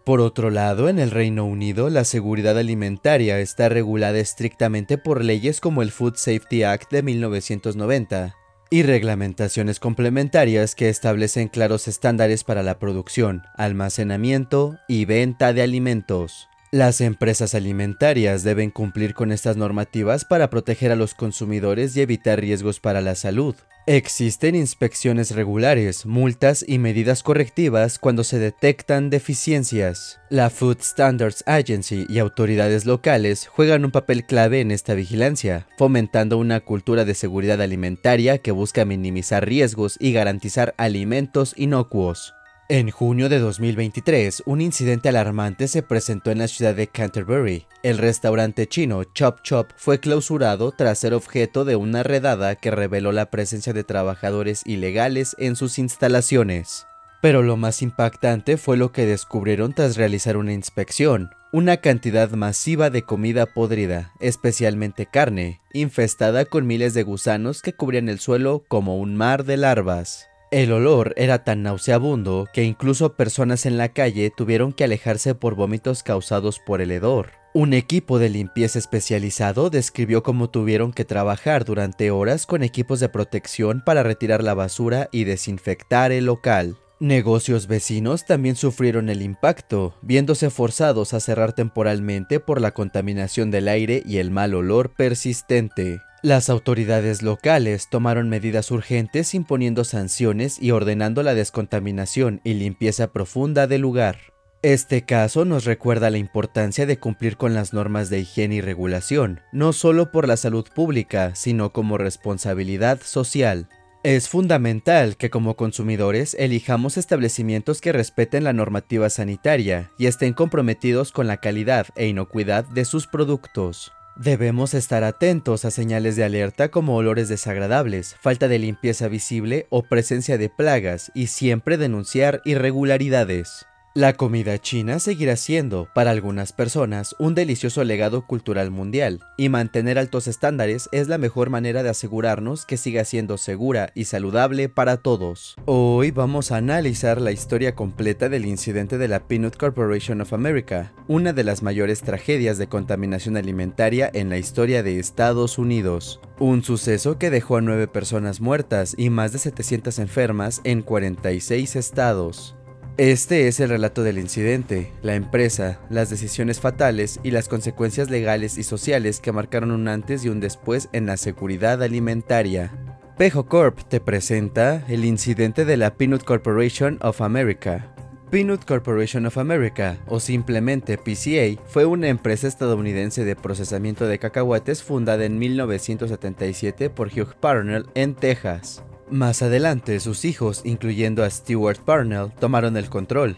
Por otro lado, en el Reino Unido, la seguridad alimentaria está regulada estrictamente por leyes como el Food Safety Act de 1990 y reglamentaciones complementarias que establecen claros estándares para la producción, almacenamiento y venta de alimentos. Las empresas alimentarias deben cumplir con estas normativas para proteger a los consumidores y evitar riesgos para la salud. Existen inspecciones regulares, multas y medidas correctivas cuando se detectan deficiencias. La Food Standards Agency y autoridades locales juegan un papel clave en esta vigilancia, fomentando una cultura de seguridad alimentaria que busca minimizar riesgos y garantizar alimentos inocuos. En junio de 2023, un incidente alarmante se presentó en la ciudad de Canterbury. El restaurante chino Chop Chop fue clausurado tras ser objeto de una redada que reveló la presencia de trabajadores ilegales en sus instalaciones. Pero lo más impactante fue lo que descubrieron tras realizar una inspección: una cantidad masiva de comida podrida, especialmente carne, infestada con miles de gusanos que cubrían el suelo como un mar de larvas. El olor era tan nauseabundo que incluso personas en la calle tuvieron que alejarse por vómitos causados por el hedor. Un equipo de limpieza especializado describió cómo tuvieron que trabajar durante horas con equipos de protección para retirar la basura y desinfectar el local. Negocios vecinos también sufrieron el impacto, viéndose forzados a cerrar temporalmente por la contaminación del aire y el mal olor persistente. Las autoridades locales tomaron medidas urgentes imponiendo sanciones y ordenando la descontaminación y limpieza profunda del lugar. Este caso nos recuerda la importancia de cumplir con las normas de higiene y regulación, no solo por la salud pública, sino como responsabilidad social. Es fundamental que como consumidores elijamos establecimientos que respeten la normativa sanitaria y estén comprometidos con la calidad e inocuidad de sus productos. Debemos estar atentos a señales de alerta como olores desagradables, falta de limpieza visible o presencia de plagas, y siempre denunciar irregularidades. La comida china seguirá siendo, para algunas personas, un delicioso legado cultural mundial, y mantener altos estándares es la mejor manera de asegurarnos que siga siendo segura y saludable para todos. Hoy vamos a analizar la historia completa del incidente de la Peanut Corporation of America, una de las mayores tragedias de contaminación alimentaria en la historia de Estados Unidos. Un suceso que dejó a 9 personas muertas y más de 700 enfermas en 46 estados. Este es el relato del incidente, la empresa, las decisiones fatales y las consecuencias legales y sociales que marcaron un antes y un después en la seguridad alimentaria. Pejo Corp te presenta el incidente de la Peanut Corporation of America. Peanut Corporation of America, o simplemente PCA, fue una empresa estadounidense de procesamiento de cacahuates fundada en 1977 por Hugh Parnell en Texas. Más adelante, sus hijos, incluyendo a Stewart Parnell, tomaron el control.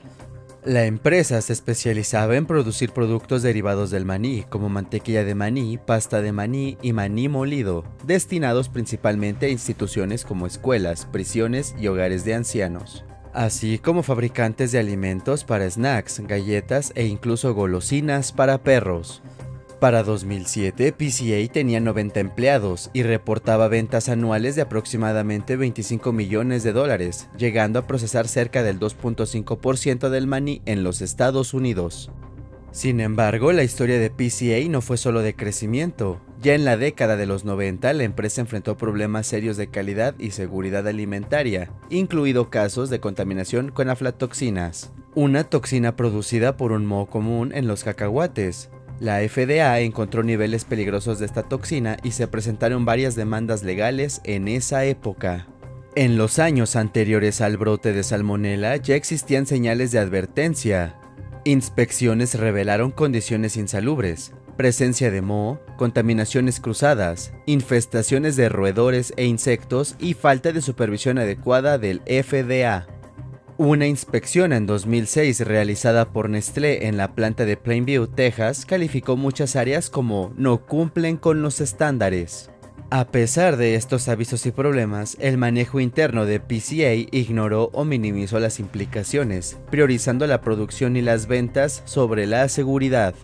La empresa se especializaba en producir productos derivados del maní, como mantequilla de maní, pasta de maní y maní molido, destinados principalmente a instituciones como escuelas, prisiones y hogares de ancianos, así como fabricantes de alimentos para snacks, galletas e incluso golosinas para perros. Para 2007, PCA tenía 90 empleados y reportaba ventas anuales de aproximadamente $25 millones, llegando a procesar cerca del 2.5% del maní en los Estados Unidos. Sin embargo, la historia de PCA no fue solo de crecimiento. Ya en la década de los 90, la empresa enfrentó problemas serios de calidad y seguridad alimentaria, incluido casos de contaminación con aflatoxinas, una toxina producida por un moho común en los cacahuates. La FDA encontró niveles peligrosos de esta toxina y se presentaron varias demandas legales en esa época. En los años anteriores al brote de salmonela ya existían señales de advertencia. Inspecciones revelaron condiciones insalubres, presencia de moho, contaminaciones cruzadas, infestaciones de roedores e insectos y falta de supervisión adecuada del FDA. Una inspección en 2006 realizada por Nestlé en la planta de Plainview, Texas, calificó muchas áreas como no cumplen con los estándares. A pesar de estos avisos y problemas, el manejo interno de PCA ignoró o minimizó las implicaciones, priorizando la producción y las ventas sobre la seguridad.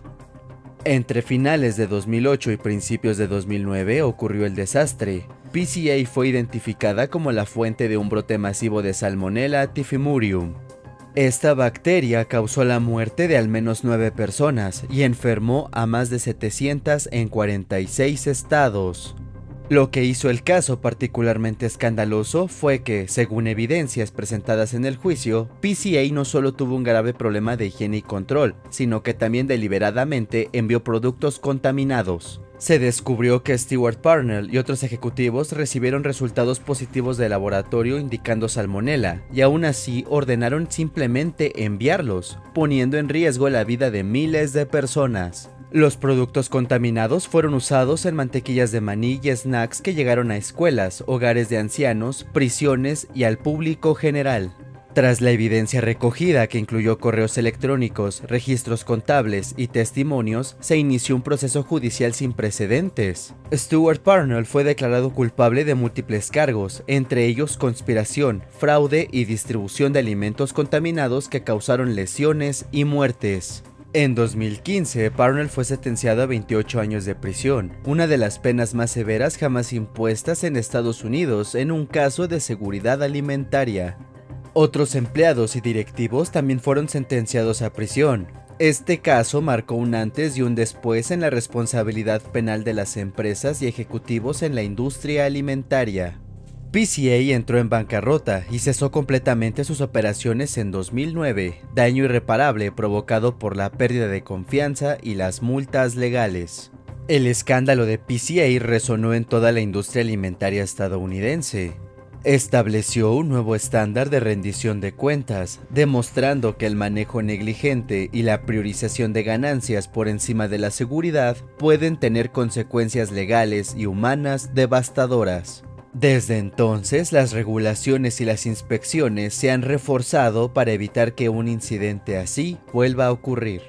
Entre finales de 2008 y principios de 2009 ocurrió el desastre. PCA fue identificada como la fuente de un brote masivo de Salmonella typhimurium. Esta bacteria causó la muerte de al menos 9 personas y enfermó a más de 700 en 46 estados. Lo que hizo el caso particularmente escandaloso fue que, según evidencias presentadas en el juicio, PCA no solo tuvo un grave problema de higiene y control, sino que también deliberadamente envió productos contaminados. Se descubrió que Stewart Parnell y otros ejecutivos recibieron resultados positivos de laboratorio indicando salmonela, y aún así ordenaron simplemente enviarlos, poniendo en riesgo la vida de miles de personas. Los productos contaminados fueron usados en mantequillas de maní y snacks que llegaron a escuelas, hogares de ancianos, prisiones y al público general. Tras la evidencia recogida, que incluyó correos electrónicos, registros contables y testimonios, se inició un proceso judicial sin precedentes. Stuart Parnell fue declarado culpable de múltiples cargos, entre ellos conspiración, fraude y distribución de alimentos contaminados que causaron lesiones y muertes. En 2015, Parnell fue sentenciado a 28 años de prisión, una de las penas más severas jamás impuestas en Estados Unidos en un caso de seguridad alimentaria. Otros empleados y directivos también fueron sentenciados a prisión. Este caso marcó un antes y un después en la responsabilidad penal de las empresas y ejecutivos en la industria alimentaria. PCA entró en bancarrota y cesó completamente sus operaciones en 2009, daño irreparable provocado por la pérdida de confianza y las multas legales. El escándalo de PCA resonó en toda la industria alimentaria estadounidense. Estableció un nuevo estándar de rendición de cuentas, demostrando que el manejo negligente y la priorización de ganancias por encima de la seguridad pueden tener consecuencias legales y humanas devastadoras. Desde entonces, las regulaciones y las inspecciones se han reforzado para evitar que un incidente así vuelva a ocurrir.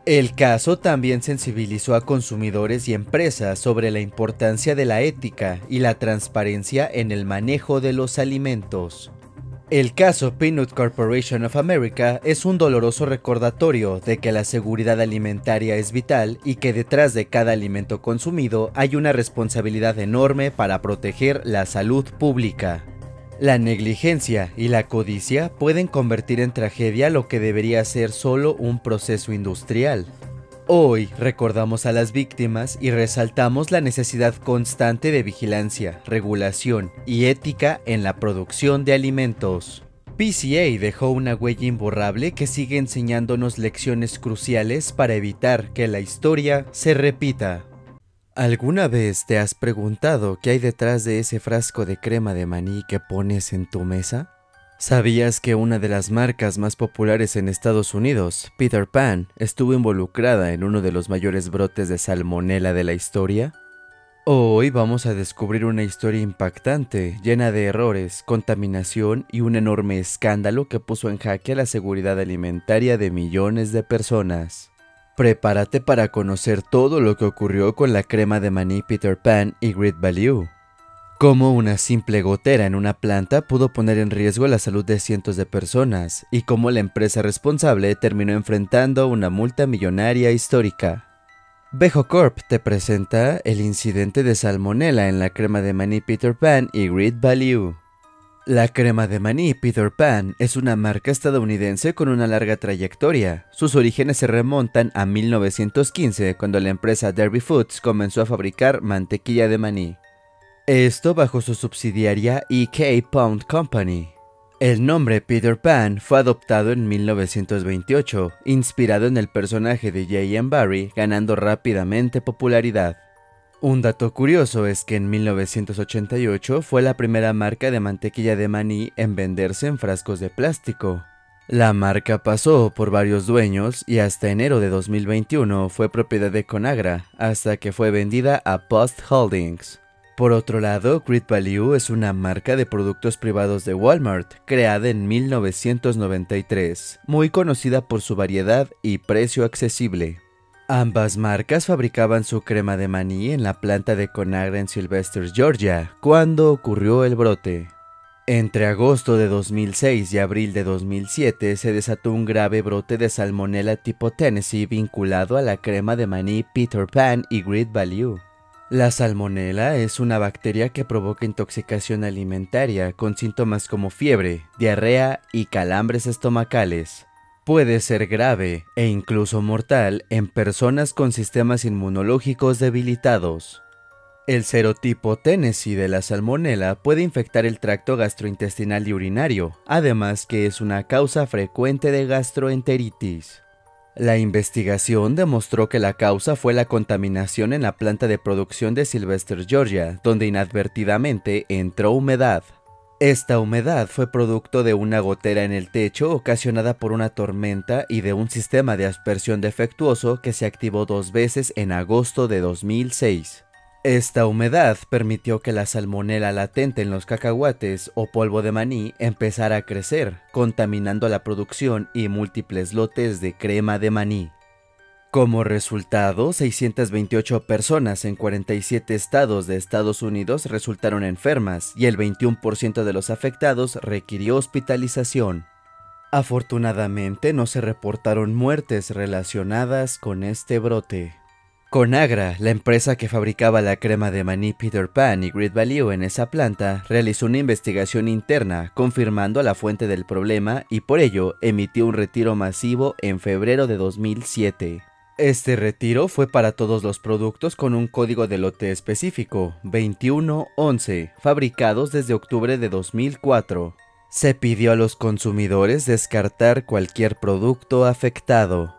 El caso también sensibilizó a consumidores y empresas sobre la importancia de la ética y la transparencia en el manejo de los alimentos. El caso Peanut Corporation of America es un doloroso recordatorio de que la seguridad alimentaria es vital y que detrás de cada alimento consumido hay una responsabilidad enorme para proteger la salud pública. La negligencia y la codicia pueden convertir en tragedia lo que debería ser solo un proceso industrial. Hoy recordamos a las víctimas y resaltamos la necesidad constante de vigilancia, regulación y ética en la producción de alimentos. PCA dejó una huella imborrable que sigue enseñándonos lecciones cruciales para evitar que la historia se repita. ¿Alguna vez te has preguntado qué hay detrás de ese frasco de crema de maní que pones en tu mesa? ¿Sabías que una de las marcas más populares en Estados Unidos, Peter Pan, estuvo involucrada en uno de los mayores brotes de salmonela de la historia? Hoy vamos a descubrir una historia impactante, llena de errores, contaminación y un enorme escándalo que puso en jaque la seguridad alimentaria de millones de personas. Prepárate para conocer todo lo que ocurrió con la crema de maní Peter Pan y Great Value. Cómo una simple gotera en una planta pudo poner en riesgo la salud de cientos de personas y cómo la empresa responsable terminó enfrentando una multa millonaria histórica. Vejo Corp te presenta el incidente de salmonela en la crema de maní Peter Pan y Great Value. La crema de maní Peter Pan es una marca estadounidense con una larga trayectoria. Sus orígenes se remontan a 1915, cuando la empresa Derby Foods comenzó a fabricar mantequilla de maní. Esto bajo su subsidiaria E.K. Pound Company. El nombre Peter Pan fue adoptado en 1928, inspirado en el personaje de J.M. Barrie, ganando rápidamente popularidad. Un dato curioso es que en 1988 fue la primera marca de mantequilla de maní en venderse en frascos de plástico. La marca pasó por varios dueños y hasta enero de 2021 fue propiedad de Conagra, hasta que fue vendida a Post Holdings. Por otro lado, Great Value es una marca de productos privados de Walmart, creada en 1993, muy conocida por su variedad y precio accesible. Ambas marcas fabricaban su crema de maní en la planta de Conagra en Sylvester, Georgia, cuando ocurrió el brote. Entre agosto de 2006 y abril de 2007 se desató un grave brote de salmonela tipo Tennessee vinculado a la crema de maní Peter Pan y Great Value. La salmonela es una bacteria que provoca intoxicación alimentaria con síntomas como fiebre, diarrea y calambres estomacales. Puede ser grave e incluso mortal en personas con sistemas inmunológicos debilitados. El serotipo Tennessee de la salmonela puede infectar el tracto gastrointestinal y urinario, además que es una causa frecuente de gastroenteritis. La investigación demostró que la causa fue la contaminación en la planta de producción de Sylvester, Georgia, donde inadvertidamente entró humedad. Esta humedad fue producto de una gotera en el techo ocasionada por una tormenta y de un sistema de aspersión defectuoso que se activó 2 veces en agosto de 2006. Esta humedad permitió que la salmonela latente en los cacahuates o polvo de maní empezara a crecer, contaminando la producción y múltiples lotes de crema de maní. Como resultado, 628 personas en 47 estados de Estados Unidos resultaron enfermas y el 21% de los afectados requirió hospitalización. Afortunadamente, no se reportaron muertes relacionadas con este brote. Conagra, la empresa que fabricaba la crema de maní Peter Pan y Great Value en esa planta, realizó una investigación interna confirmando la fuente del problema y por ello emitió un retiro masivo en febrero de 2007. Este retiro fue para todos los productos con un código de lote específico, 2111, fabricados desde octubre de 2004. Se pidió a los consumidores descartar cualquier producto afectado.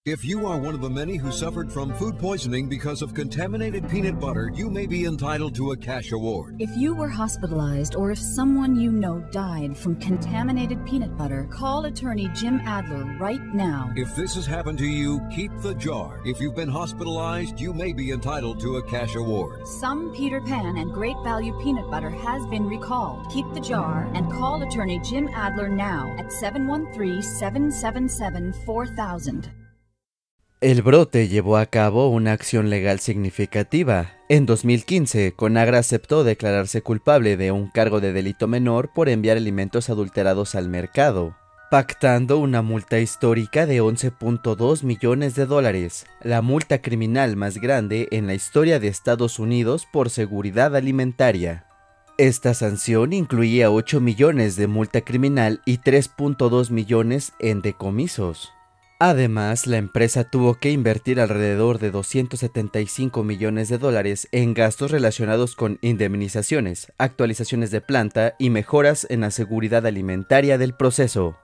If you are one of the many who suffered from food poisoning because of contaminated peanut butter, you may be entitled to a cash award. If you were hospitalized or if someone you know died from contaminated peanut butter, call attorney Jim Adler right now. If this has happened to you, keep the jar. If you've been hospitalized, you may be entitled to a cash award. Some Peter Pan and Great Value peanut butter has been recalled. Keep the jar and call attorney Jim Adler now at 713-777-4000. El brote llevó a cabo una acción legal significativa. En 2015, Conagra aceptó declararse culpable de un cargo de delito menor por enviar alimentos adulterados al mercado, pactando una multa histórica de $11.2 millones, la multa criminal más grande en la historia de Estados Unidos por seguridad alimentaria. Esta sanción incluía 8 millones de multa criminal y 3.2 millones en decomisos. Además, la empresa tuvo que invertir alrededor de $275 millones en gastos relacionados con indemnizaciones, actualizaciones de planta y mejoras en la seguridad alimentaria del proceso.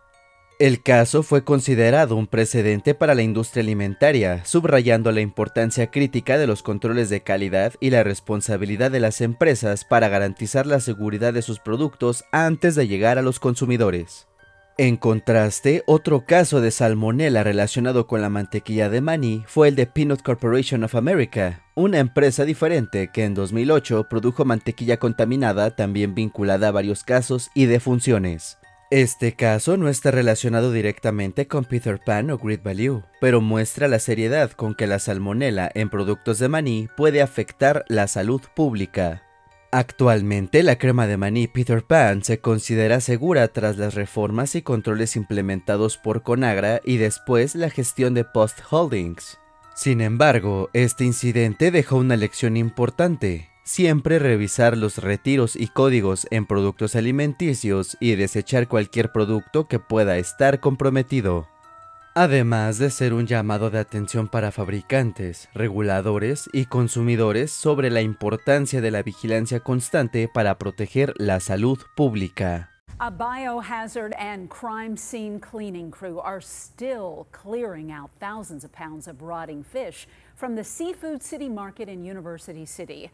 El caso fue considerado un precedente para la industria alimentaria, subrayando la importancia crítica de los controles de calidad y la responsabilidad de las empresas para garantizar la seguridad de sus productos antes de llegar a los consumidores. En contraste, otro caso de salmonela relacionado con la mantequilla de maní fue el de Peanut Corporation of America, una empresa diferente que en 2008 produjo mantequilla contaminada también vinculada a varios casos y defunciones. Este caso no está relacionado directamente con Peter Pan o Great Value, pero muestra la seriedad con que la salmonela en productos de maní puede afectar la salud pública. Actualmente, la crema de maní Peter Pan se considera segura tras las reformas y controles implementados por Conagra y después la gestión de Post Holdings. Sin embargo, este incidente dejó una lección importante: siempre revisar los retiros y códigos en productos alimenticios y desechar cualquier producto que pueda estar comprometido. Además de ser un llamado de atención para fabricantes, reguladores y consumidores sobre la importancia de la vigilancia constante para proteger la salud pública. A biohazard and crime scene cleaning crew are still clearing out thousands of pounds of rotting fish from the Seafood City Market in University City.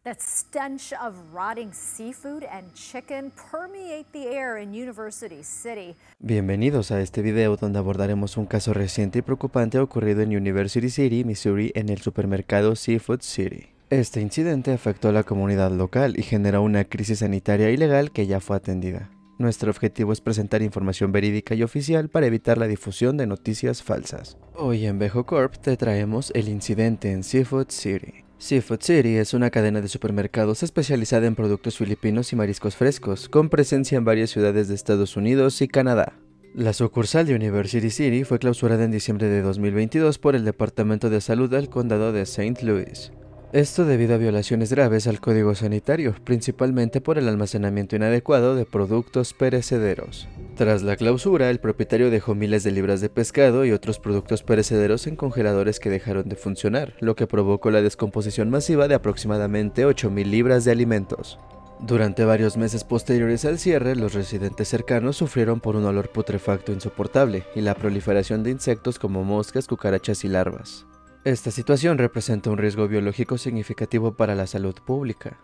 The stench of rotting seafood and chicken permeate the air in University City. Bienvenidos a este video donde abordaremos un caso reciente y preocupante ocurrido en University City, Missouri, en el supermercado Seafood City. Este incidente afectó a la comunidad local y generó una crisis sanitaria y legal que ya fue atendida. Nuestro objetivo es presentar información verídica y oficial para evitar la difusión de noticias falsas. Hoy en Vejo Corp te traemos el incidente en Seafood City. Seafood City es una cadena de supermercados especializada en productos filipinos y mariscos frescos, con presencia en varias ciudades de Estados Unidos y Canadá. La sucursal de University City fue clausurada en diciembre de 2022 por el Departamento de Salud del Condado de St. Louis. Esto debido a violaciones graves al código sanitario, principalmente por el almacenamiento inadecuado de productos perecederos. Tras la clausura, el propietario dejó miles de libras de pescado y otros productos perecederos en congeladores que dejaron de funcionar, lo que provocó la descomposición masiva de aproximadamente 8,000 libras de alimentos. Durante varios meses posteriores al cierre, los residentes cercanos sufrieron por un olor putrefacto insoportable y la proliferación de insectos como moscas, cucarachas y larvas. Esta situación representa un riesgo biológico significativo para la salud pública.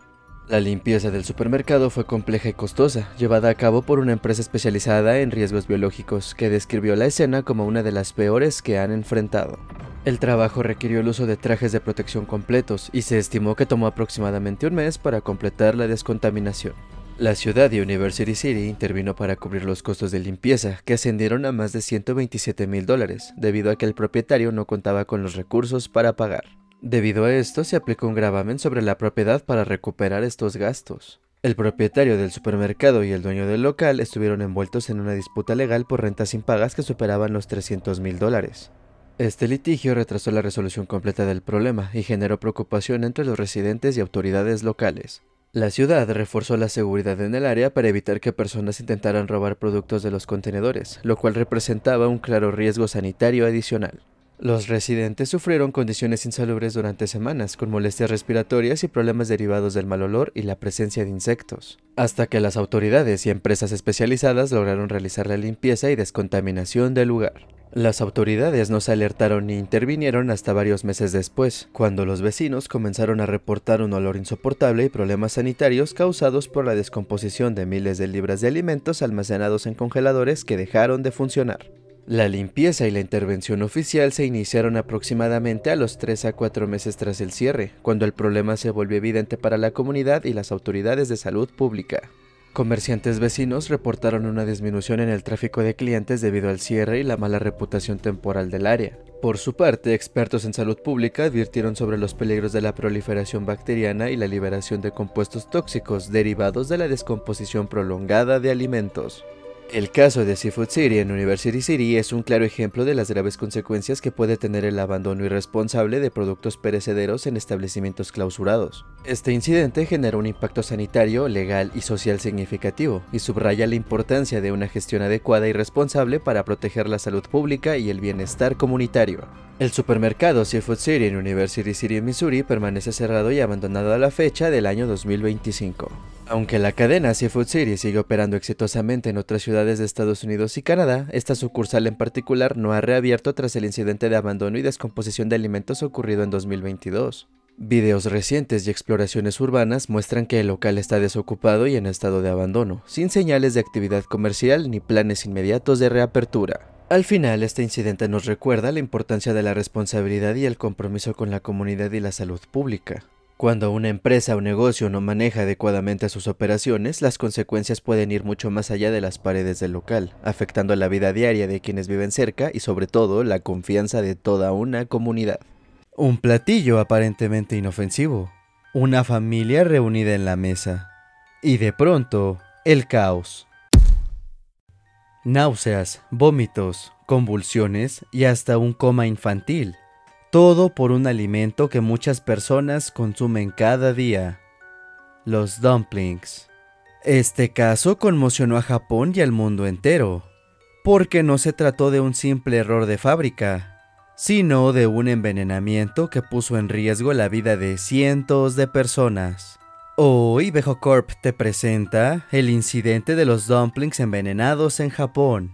La limpieza del supermercado fue compleja y costosa, llevada a cabo por una empresa especializada en riesgos biológicos, que describió la escena como una de las peores que han enfrentado. El trabajo requirió el uso de trajes de protección completos y se estimó que tomó aproximadamente un mes para completar la descontaminación. La ciudad de University City intervino para cubrir los costos de limpieza, que ascendieron a más de $127,000, debido a que el propietario no contaba con los recursos para pagar. Debido a esto, se aplicó un gravamen sobre la propiedad para recuperar estos gastos. El propietario del supermercado y el dueño del local estuvieron envueltos en una disputa legal por rentas impagas que superaban los $300,000. Este litigio retrasó la resolución completa del problema y generó preocupación entre los residentes y autoridades locales. La ciudad reforzó la seguridad en el área para evitar que personas intentaran robar productos de los contenedores, lo cual representaba un claro riesgo sanitario adicional. Los residentes sufrieron condiciones insalubres durante semanas, con molestias respiratorias y problemas derivados del mal olor y la presencia de insectos, hasta que las autoridades y empresas especializadas lograron realizar la limpieza y descontaminación del lugar. Las autoridades no se alertaron ni intervinieron hasta varios meses después, cuando los vecinos comenzaron a reportar un olor insoportable y problemas sanitarios causados por la descomposición de miles de libras de alimentos almacenados en congeladores que dejaron de funcionar. La limpieza y la intervención oficial se iniciaron aproximadamente a los 3 a 4 meses tras el cierre, cuando el problema se volvió evidente para la comunidad y las autoridades de salud pública. Comerciantes vecinos reportaron una disminución en el tráfico de clientes debido al cierre y la mala reputación temporal del área. Por su parte, expertos en salud pública advirtieron sobre los peligros de la proliferación bacteriana y la liberación de compuestos tóxicos derivados de la descomposición prolongada de alimentos. El caso de Seafood City en University City es un claro ejemplo de las graves consecuencias que puede tener el abandono irresponsable de productos perecederos en establecimientos clausurados. Este incidente generó un impacto sanitario, legal y social significativo, y subraya la importancia de una gestión adecuada y responsable para proteger la salud pública y el bienestar comunitario. El supermercado Seafood City en University City, Missouri, permanece cerrado y abandonado a la fecha del año 2025. Aunque la cadena Seafood City sigue operando exitosamente en otras ciudades de Estados Unidos y Canadá, esta sucursal en particular no ha reabierto tras el incidente de abandono y descomposición de alimentos ocurrido en 2022. Videos recientes y exploraciones urbanas muestran que el local está desocupado y en estado de abandono, sin señales de actividad comercial ni planes inmediatos de reapertura. Al final, este incidente nos recuerda la importancia de la responsabilidad y el compromiso con la comunidad y la salud pública. Cuando una empresa o negocio no maneja adecuadamente sus operaciones, las consecuencias pueden ir mucho más allá de las paredes del local, afectando la vida diaria de quienes viven cerca y sobre todo la confianza de toda una comunidad. Un platillo aparentemente inofensivo, una familia reunida en la mesa, y de pronto, el caos. Náuseas, vómitos, convulsiones y hasta un coma infantil. Todo por un alimento que muchas personas consumen cada día: los dumplings. Este caso conmocionó a Japón y al mundo entero, porque no se trató de un simple error de fábrica, sino de un envenenamiento que puso en riesgo la vida de cientos de personas. Hoy Vejo Corp te presenta el incidente de los dumplings envenenados en Japón.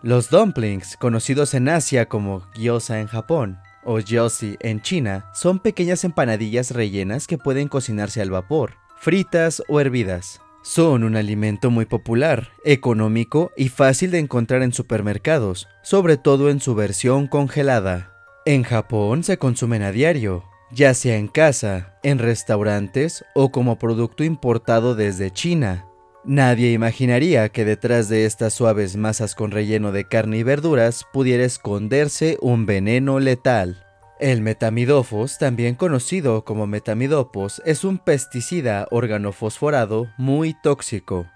Los dumplings, conocidos en Asia como gyoza en Japón, o gyozi en China, son pequeñas empanadillas rellenas que pueden cocinarse al vapor, fritas o hervidas. Son un alimento muy popular, económico y fácil de encontrar en supermercados, sobre todo en su versión congelada. En Japón se consumen a diario, ya sea en casa, en restaurantes o como producto importado desde China. Nadie imaginaría que detrás de estas suaves masas con relleno de carne y verduras pudiera esconderse un veneno letal. El metamidofos, también conocido como metamidopos, es un pesticida organofosforado muy tóxico.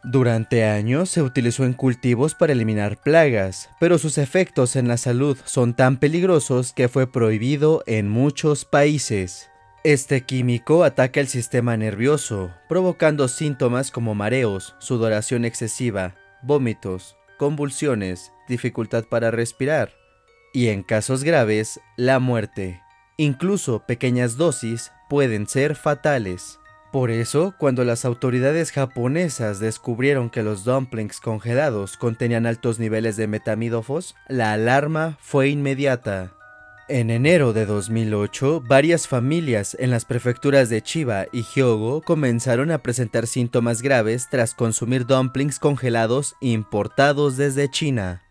Durante años se utilizó en cultivos para eliminar plagas, pero sus efectos en la salud son tan peligrosos que fue prohibido en muchos países. Este químico ataca el sistema nervioso, provocando síntomas como mareos, sudoración excesiva, vómitos, convulsiones, dificultad para respirar y, en casos graves, la muerte. Incluso pequeñas dosis pueden ser fatales. Por eso, cuando las autoridades japonesas descubrieron que los dumplings congelados contenían altos niveles de metamidofos, la alarma fue inmediata. En enero de 2008, varias familias en las prefecturas de Chiba y Hyogo comenzaron a presentar síntomas graves tras consumir dumplings congelados importados desde China.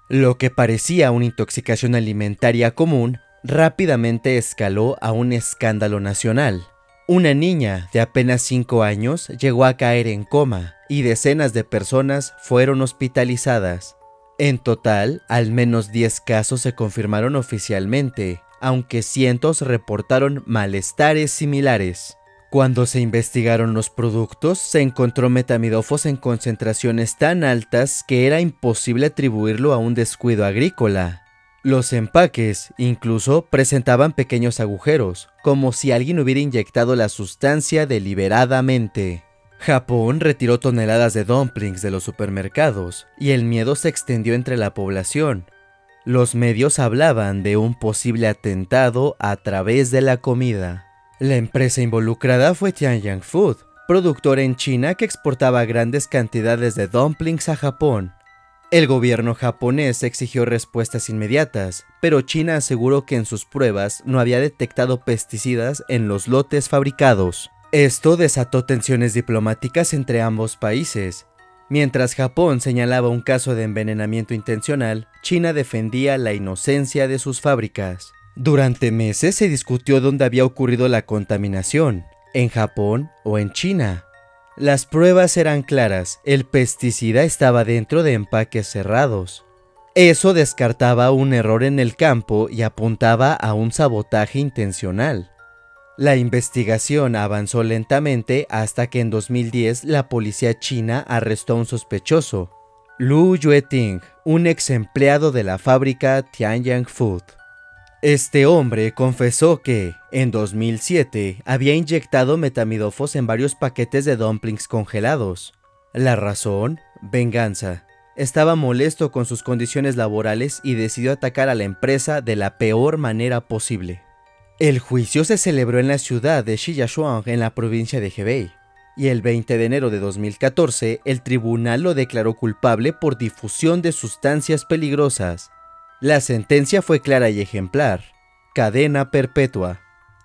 Lo que parecía una intoxicación alimentaria común, rápidamente escaló a un escándalo nacional. Una niña de apenas 5 años llegó a caer en coma y decenas de personas fueron hospitalizadas. En total, al menos 10 casos se confirmaron oficialmente, aunque cientos reportaron malestares similares. Cuando se investigaron los productos, se encontró metamidofos en concentraciones tan altas que era imposible atribuirlo a un descuido agrícola. Los empaques, incluso, presentaban pequeños agujeros, como si alguien hubiera inyectado la sustancia deliberadamente. Japón retiró toneladas de dumplings de los supermercados, y el miedo se extendió entre la población. Los medios hablaban de un posible atentado a través de la comida. La empresa involucrada fue Tianyang Food, productora en China que exportaba grandes cantidades de dumplings a Japón. El gobierno japonés exigió respuestas inmediatas, pero China aseguró que en sus pruebas no había detectado pesticidas en los lotes fabricados. Esto desató tensiones diplomáticas entre ambos países. Mientras Japón señalaba un caso de envenenamiento intencional, China defendía la inocencia de sus fábricas. Durante meses se discutió dónde había ocurrido la contaminación, en Japón o en China. Las pruebas eran claras, el pesticida estaba dentro de empaques cerrados. Eso descartaba un error en el campo y apuntaba a un sabotaje intencional. La investigación avanzó lentamente hasta que en 2010 la policía china arrestó a un sospechoso, Lu Yueting, un ex empleado de la fábrica Tianyang Food. Este hombre confesó que, en 2007, había inyectado metamidofos en varios paquetes de dumplings congelados. La razón: venganza. Estaba molesto con sus condiciones laborales y decidió atacar a la empresa de la peor manera posible. El juicio se celebró en la ciudad de Shijiazhuang, en la provincia de Hebei, y el 20 de enero de 2014, el tribunal lo declaró culpable por difusión de sustancias peligrosas. La sentencia fue clara y ejemplar: cadena perpetua.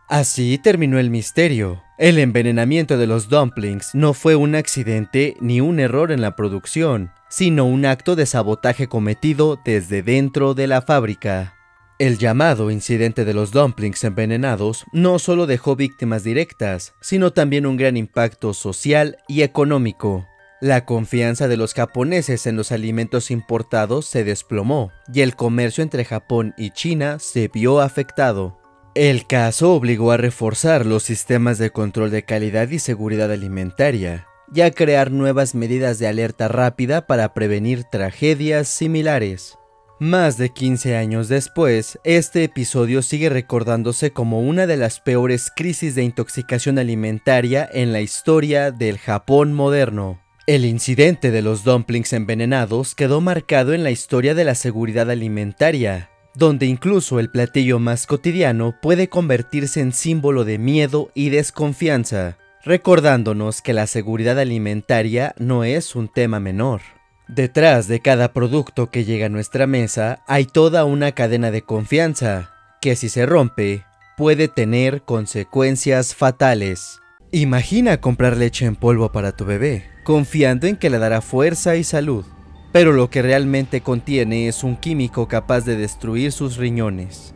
Así terminó el misterio. El envenenamiento de los dumplings no fue un accidente ni un error en la producción, sino un acto de sabotaje cometido desde dentro de la fábrica. El llamado incidente de los dumplings envenenados no solo dejó víctimas directas, sino también un gran impacto social y económico. La confianza de los japoneses en los alimentos importados se desplomó y el comercio entre Japón y China se vio afectado. El caso obligó a reforzar los sistemas de control de calidad y seguridad alimentaria y a crear nuevas medidas de alerta rápida para prevenir tragedias similares. Más de 15 años después, este episodio sigue recordándose como una de las peores crisis de intoxicación alimentaria en la historia del Japón moderno. El incidente de los dumplings envenenados quedó marcado en la historia de la seguridad alimentaria, donde incluso el platillo más cotidiano puede convertirse en símbolo de miedo y desconfianza, recordándonos que la seguridad alimentaria no es un tema menor. Detrás de cada producto que llega a nuestra mesa hay toda una cadena de confianza, que si se rompe, puede tener consecuencias fatales. Imagina comprar leche en polvo para tu bebé, confiando en que le dará fuerza y salud, pero lo que realmente contiene es un químico capaz de destruir sus riñones.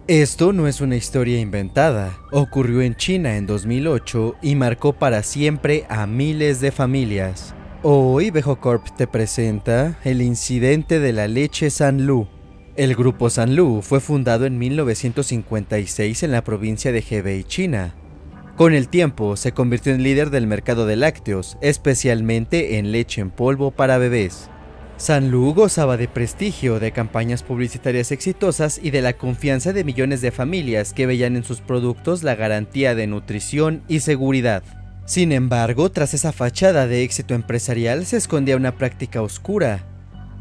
Esto no es una historia inventada, ocurrió en China en 2008 y marcó para siempre a miles de familias. Hoy Vejo Corp te presenta el incidente de la leche Sanlu. El grupo Sanlu fue fundado en 1956 en la provincia de Hebei, China. Con el tiempo se convirtió en líder del mercado de lácteos, especialmente en leche en polvo para bebés. Sanlu gozaba de prestigio, de campañas publicitarias exitosas y de la confianza de millones de familias que veían en sus productos la garantía de nutrición y seguridad. Sin embargo, tras esa fachada de éxito empresarial se escondía una práctica oscura.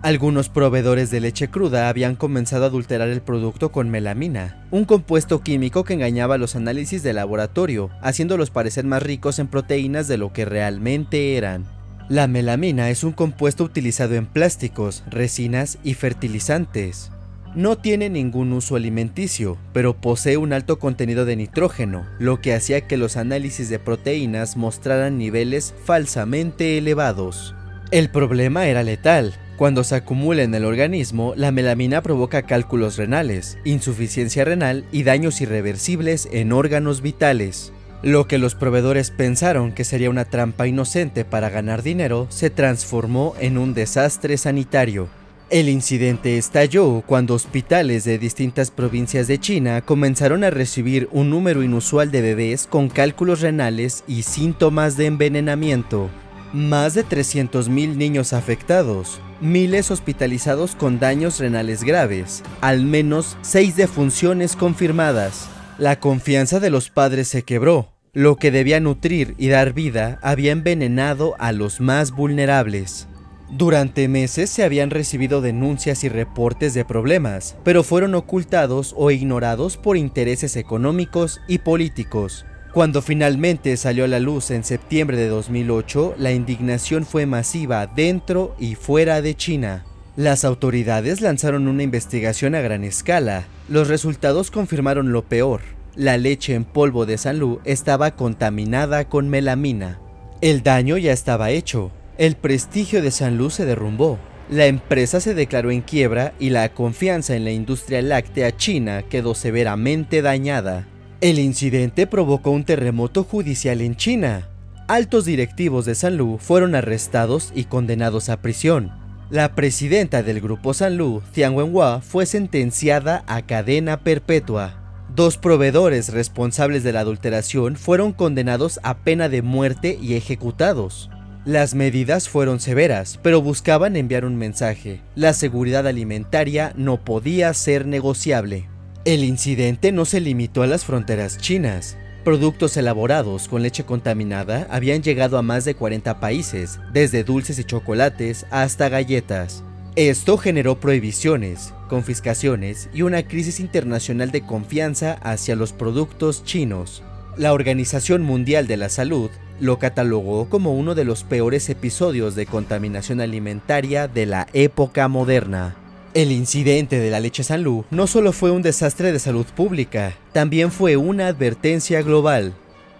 Algunos proveedores de leche cruda habían comenzado a adulterar el producto con melamina, un compuesto químico que engañaba los análisis de laboratorio, haciéndolos parecer más ricos en proteínas de lo que realmente eran. La melamina es un compuesto utilizado en plásticos, resinas y fertilizantes. No tiene ningún uso alimenticio, pero posee un alto contenido de nitrógeno, lo que hacía que los análisis de proteínas mostraran niveles falsamente elevados. El problema era letal. Cuando se acumula en el organismo, la melamina provoca cálculos renales, insuficiencia renal y daños irreversibles en órganos vitales. Lo que los proveedores pensaron que sería una trampa inocente para ganar dinero, se transformó en un desastre sanitario. El incidente estalló cuando hospitales de distintas provincias de China comenzaron a recibir un número inusual de bebés con cálculos renales y síntomas de envenenamiento. Más de 300.000 niños afectados, miles hospitalizados con daños renales graves, al menos 6 defunciones confirmadas. La confianza de los padres se quebró. Lo que debía nutrir y dar vida había envenenado a los más vulnerables. Durante meses se habían recibido denuncias y reportes de problemas, pero fueron ocultados o ignorados por intereses económicos y políticos. Cuando finalmente salió a la luz en septiembre de 2008, la indignación fue masiva dentro y fuera de China. Las autoridades lanzaron una investigación a gran escala. Los resultados confirmaron lo peor. La leche en polvo de Sanlu estaba contaminada con melamina. El daño ya estaba hecho. El prestigio de Sanlu se derrumbó. La empresa se declaró en quiebra y la confianza en la industria láctea china quedó severamente dañada. El incidente provocó un terremoto judicial en China. Altos directivos de Sanlu fueron arrestados y condenados a prisión. La presidenta del grupo Sanlu, Tian Wenhua, fue sentenciada a cadena perpetua. 2 proveedores responsables de la adulteración fueron condenados a pena de muerte y ejecutados. Las medidas fueron severas, pero buscaban enviar un mensaje: la seguridad alimentaria no podía ser negociable. El incidente no se limitó a las fronteras chinas. Productos elaborados con leche contaminada habían llegado a más de 40 países, desde dulces y chocolates hasta galletas. Esto generó prohibiciones, confiscaciones y una crisis internacional de confianza hacia los productos chinos. La Organización Mundial de la Salud lo catalogó como uno de los peores episodios de contaminación alimentaria de la época moderna. El incidente de la leche Sanlu no solo fue un desastre de salud pública, también fue una advertencia global.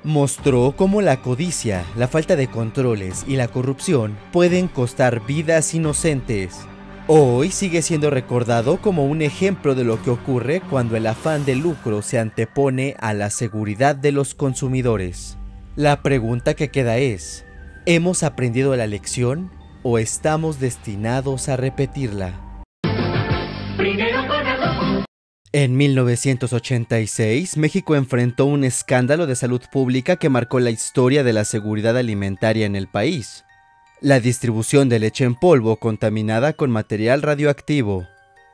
Mostró cómo la codicia, la falta de controles y la corrupción pueden costar vidas inocentes. Hoy sigue siendo recordado como un ejemplo de lo que ocurre cuando el afán de lucro se antepone a la seguridad de los consumidores. La pregunta que queda es: ¿hemos aprendido la lección o estamos destinados a repetirla? En 1986, México enfrentó un escándalo de salud pública que marcó la historia de la seguridad alimentaria en el país: la distribución de leche en polvo contaminada con material radioactivo.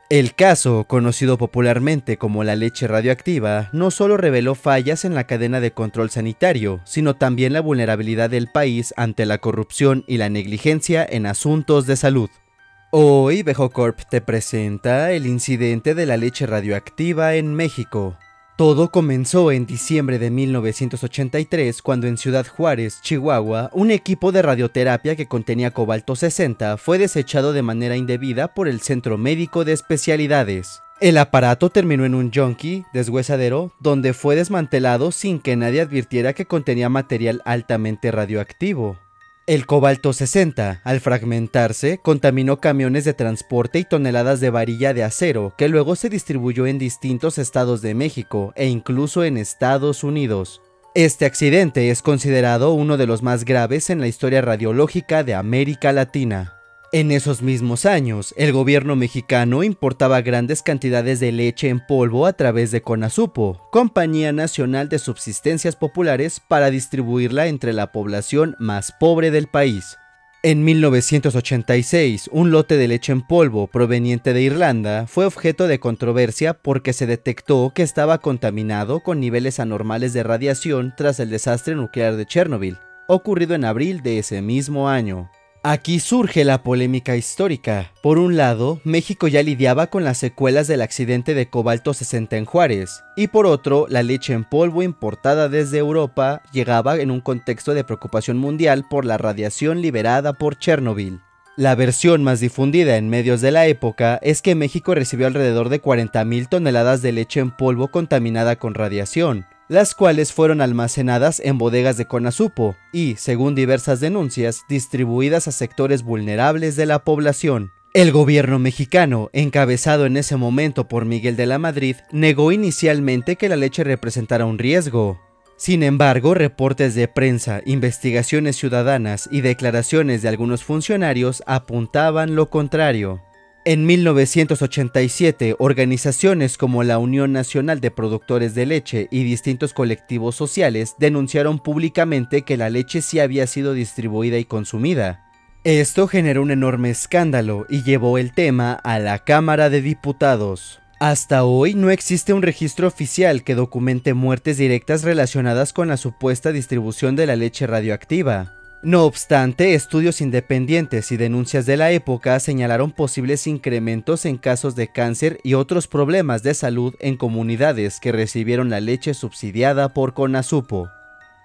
El caso, conocido popularmente como la leche radioactiva, no solo reveló fallas en la cadena de control sanitario, sino también la vulnerabilidad del país ante la corrupción y la negligencia en asuntos de salud. Hoy, Vejocorp te presenta el incidente de la leche radioactiva en México. Todo comenzó en diciembre de 1983, cuando en Ciudad Juárez, Chihuahua, un equipo de radioterapia que contenía cobalto 60 fue desechado de manera indebida por el Centro Médico de Especialidades. El aparato terminó en un yonki, deshuesadero, donde fue desmantelado sin que nadie advirtiera que contenía material altamente radioactivo. El cobalto 60, al fragmentarse, contaminó camiones de transporte y toneladas de varilla de acero, que luego se distribuyó en distintos estados de México e incluso en Estados Unidos. Este accidente es considerado uno de los más graves en la historia radiológica de América Latina. En esos mismos años, el gobierno mexicano importaba grandes cantidades de leche en polvo a través de Conasupo, Compañía Nacional de Subsistencias Populares, para distribuirla entre la población más pobre del país. En 1986, un lote de leche en polvo proveniente de Irlanda fue objeto de controversia porque se detectó que estaba contaminado con niveles anormales de radiación tras el desastre nuclear de Chernobyl, ocurrido en abril de ese mismo año. Aquí surge la polémica histórica. Por un lado, México ya lidiaba con las secuelas del accidente de cobalto 60 en Juárez, y por otro, la leche en polvo importada desde Europa llegaba en un contexto de preocupación mundial por la radiación liberada por Chernobyl. La versión más difundida en medios de la época es que México recibió alrededor de 40.000 toneladas de leche en polvo contaminada con radiación, las cuales fueron almacenadas en bodegas de Conasupo y, según diversas denuncias, distribuidas a sectores vulnerables de la población. El gobierno mexicano, encabezado en ese momento por Miguel de la Madrid, negó inicialmente que la leche representara un riesgo. Sin embargo, reportes de prensa, investigaciones ciudadanas y declaraciones de algunos funcionarios apuntaban lo contrario. En 1987, organizaciones como la Unión Nacional de Productores de Leche y distintos colectivos sociales denunciaron públicamente que la leche sí había sido distribuida y consumida. Esto generó un enorme escándalo y llevó el tema a la Cámara de Diputados. Hasta hoy no existe un registro oficial que documente muertes directas relacionadas con la supuesta distribución de la leche radioactiva. No obstante, estudios independientes y denuncias de la época señalaron posibles incrementos en casos de cáncer y otros problemas de salud en comunidades que recibieron la leche subsidiada por Conasupo.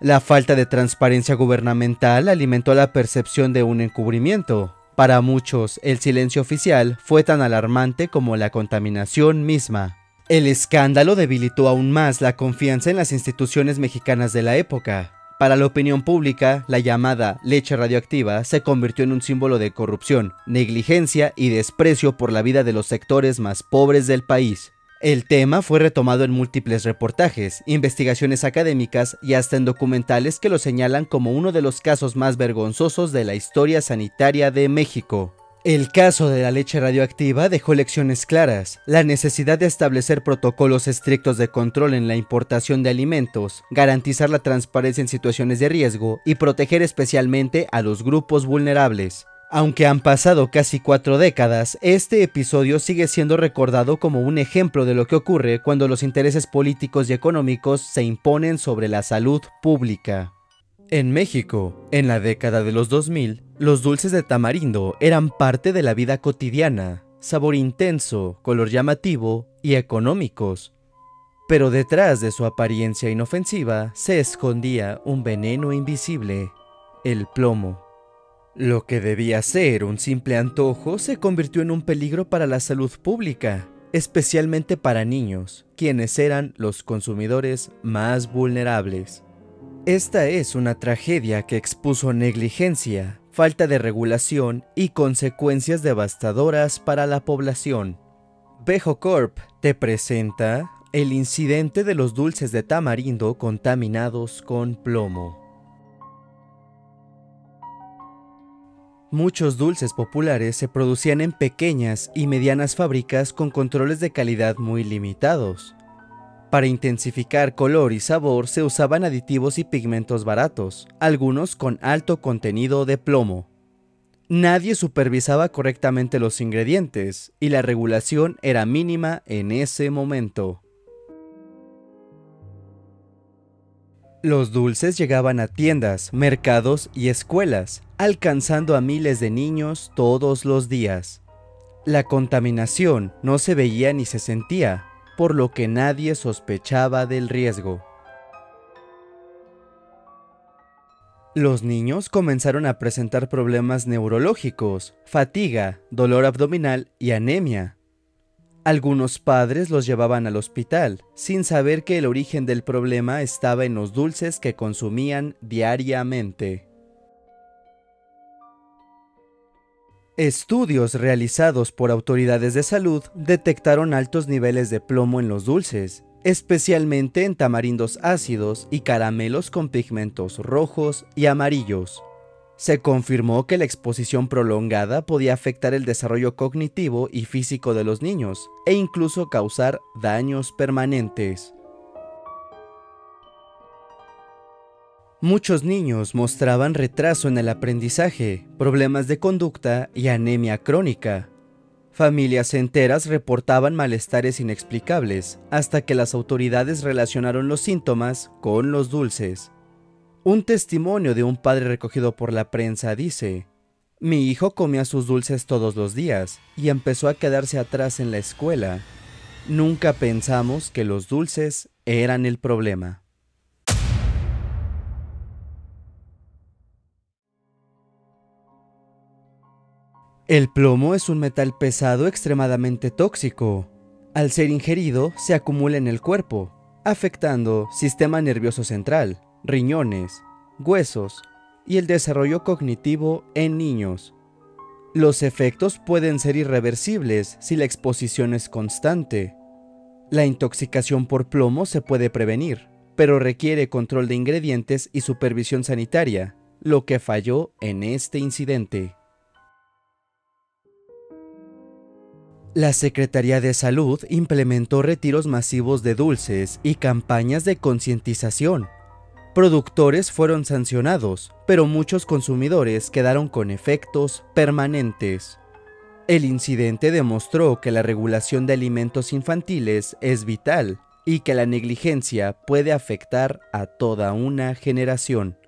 La falta de transparencia gubernamental alimentó la percepción de un encubrimiento. Para muchos, el silencio oficial fue tan alarmante como la contaminación misma. El escándalo debilitó aún más la confianza en las instituciones mexicanas de la época. Para la opinión pública, la llamada leche radioactiva se convirtió en un símbolo de corrupción, negligencia y desprecio por la vida de los sectores más pobres del país. El tema fue retomado en múltiples reportajes, investigaciones académicas y hasta en documentales que lo señalan como uno de los casos más vergonzosos de la historia sanitaria de México. El caso de la leche radioactiva dejó lecciones claras: la necesidad de establecer protocolos estrictos de control en la importación de alimentos, garantizar la transparencia en situaciones de riesgo y proteger especialmente a los grupos vulnerables. Aunque han pasado casi 4 décadas, este episodio sigue siendo recordado como un ejemplo de lo que ocurre cuando los intereses políticos y económicos se imponen sobre la salud pública. En México, en la década de los 2000, los dulces de tamarindo eran parte de la vida cotidiana, sabor intenso, color llamativo y económicos. Pero detrás de su apariencia inofensiva se escondía un veneno invisible: el plomo. Lo que debía ser un simple antojo se convirtió en un peligro para la salud pública, especialmente para niños, quienes eran los consumidores más vulnerables. Esta es una tragedia que expuso negligencia, falta de regulación y consecuencias devastadoras para la población. Vejo Corp te presenta el incidente de los dulces de tamarindo contaminados con plomo. Muchos dulces populares se producían en pequeñas y medianas fábricas con controles de calidad muy limitados. Para intensificar color y sabor se usaban aditivos y pigmentos baratos, algunos con alto contenido de plomo. Nadie supervisaba correctamente los ingredientes y la regulación era mínima en ese momento. Los dulces llegaban a tiendas, mercados y escuelas, alcanzando a miles de niños todos los días. La contaminación no se veía ni se sentía, por lo que nadie sospechaba del riesgo. Los niños comenzaron a presentar problemas neurológicos, fatiga, dolor abdominal y anemia. Algunos padres los llevaban al hospital, sin saber que el origen del problema estaba en los dulces que consumían diariamente. Estudios realizados por autoridades de salud detectaron altos niveles de plomo en los dulces, especialmente en tamarindos ácidos y caramelos con pigmentos rojos y amarillos. Se confirmó que la exposición prolongada podía afectar el desarrollo cognitivo y físico de los niños, e incluso causar daños permanentes. Muchos niños mostraban retraso en el aprendizaje, problemas de conducta y anemia crónica. Familias enteras reportaban malestares inexplicables, hasta que las autoridades relacionaron los síntomas con los dulces. Un testimonio de un padre recogido por la prensa dice: "Mi hijo comía sus dulces todos los días y empezó a quedarse atrás en la escuela. Nunca pensamos que los dulces eran el problema". El plomo es un metal pesado extremadamente tóxico. Al ser ingerido, se acumula en el cuerpo, afectando sistema nervioso central, riñones, huesos y el desarrollo cognitivo en niños. Los efectos pueden ser irreversibles si la exposición es constante. La intoxicación por plomo se puede prevenir, pero requiere control de ingredientes y supervisión sanitaria, lo que falló en este incidente. La Secretaría de Salud implementó retiros masivos de dulces y campañas de concientización. Productores fueron sancionados, pero muchos consumidores quedaron con efectos permanentes. El incidente demostró que la regulación de alimentos infantiles es vital y que la negligencia puede afectar a toda una generación.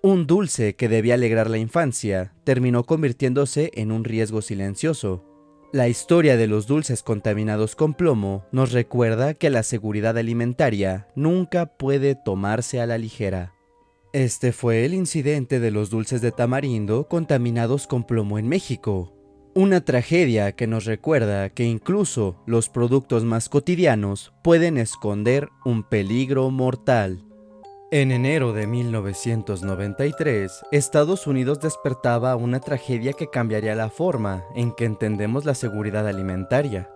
Un dulce que debía alegrar la infancia terminó convirtiéndose en un riesgo silencioso. La historia de los dulces contaminados con plomo nos recuerda que la seguridad alimentaria nunca puede tomarse a la ligera. Este fue el incidente de los dulces de tamarindo contaminados con plomo en México. Una tragedia que nos recuerda que incluso los productos más cotidianos pueden esconder un peligro mortal. En enero de 1993, Estados Unidos despertaba una tragedia que cambiaría la forma en que entendemos la seguridad alimentaria.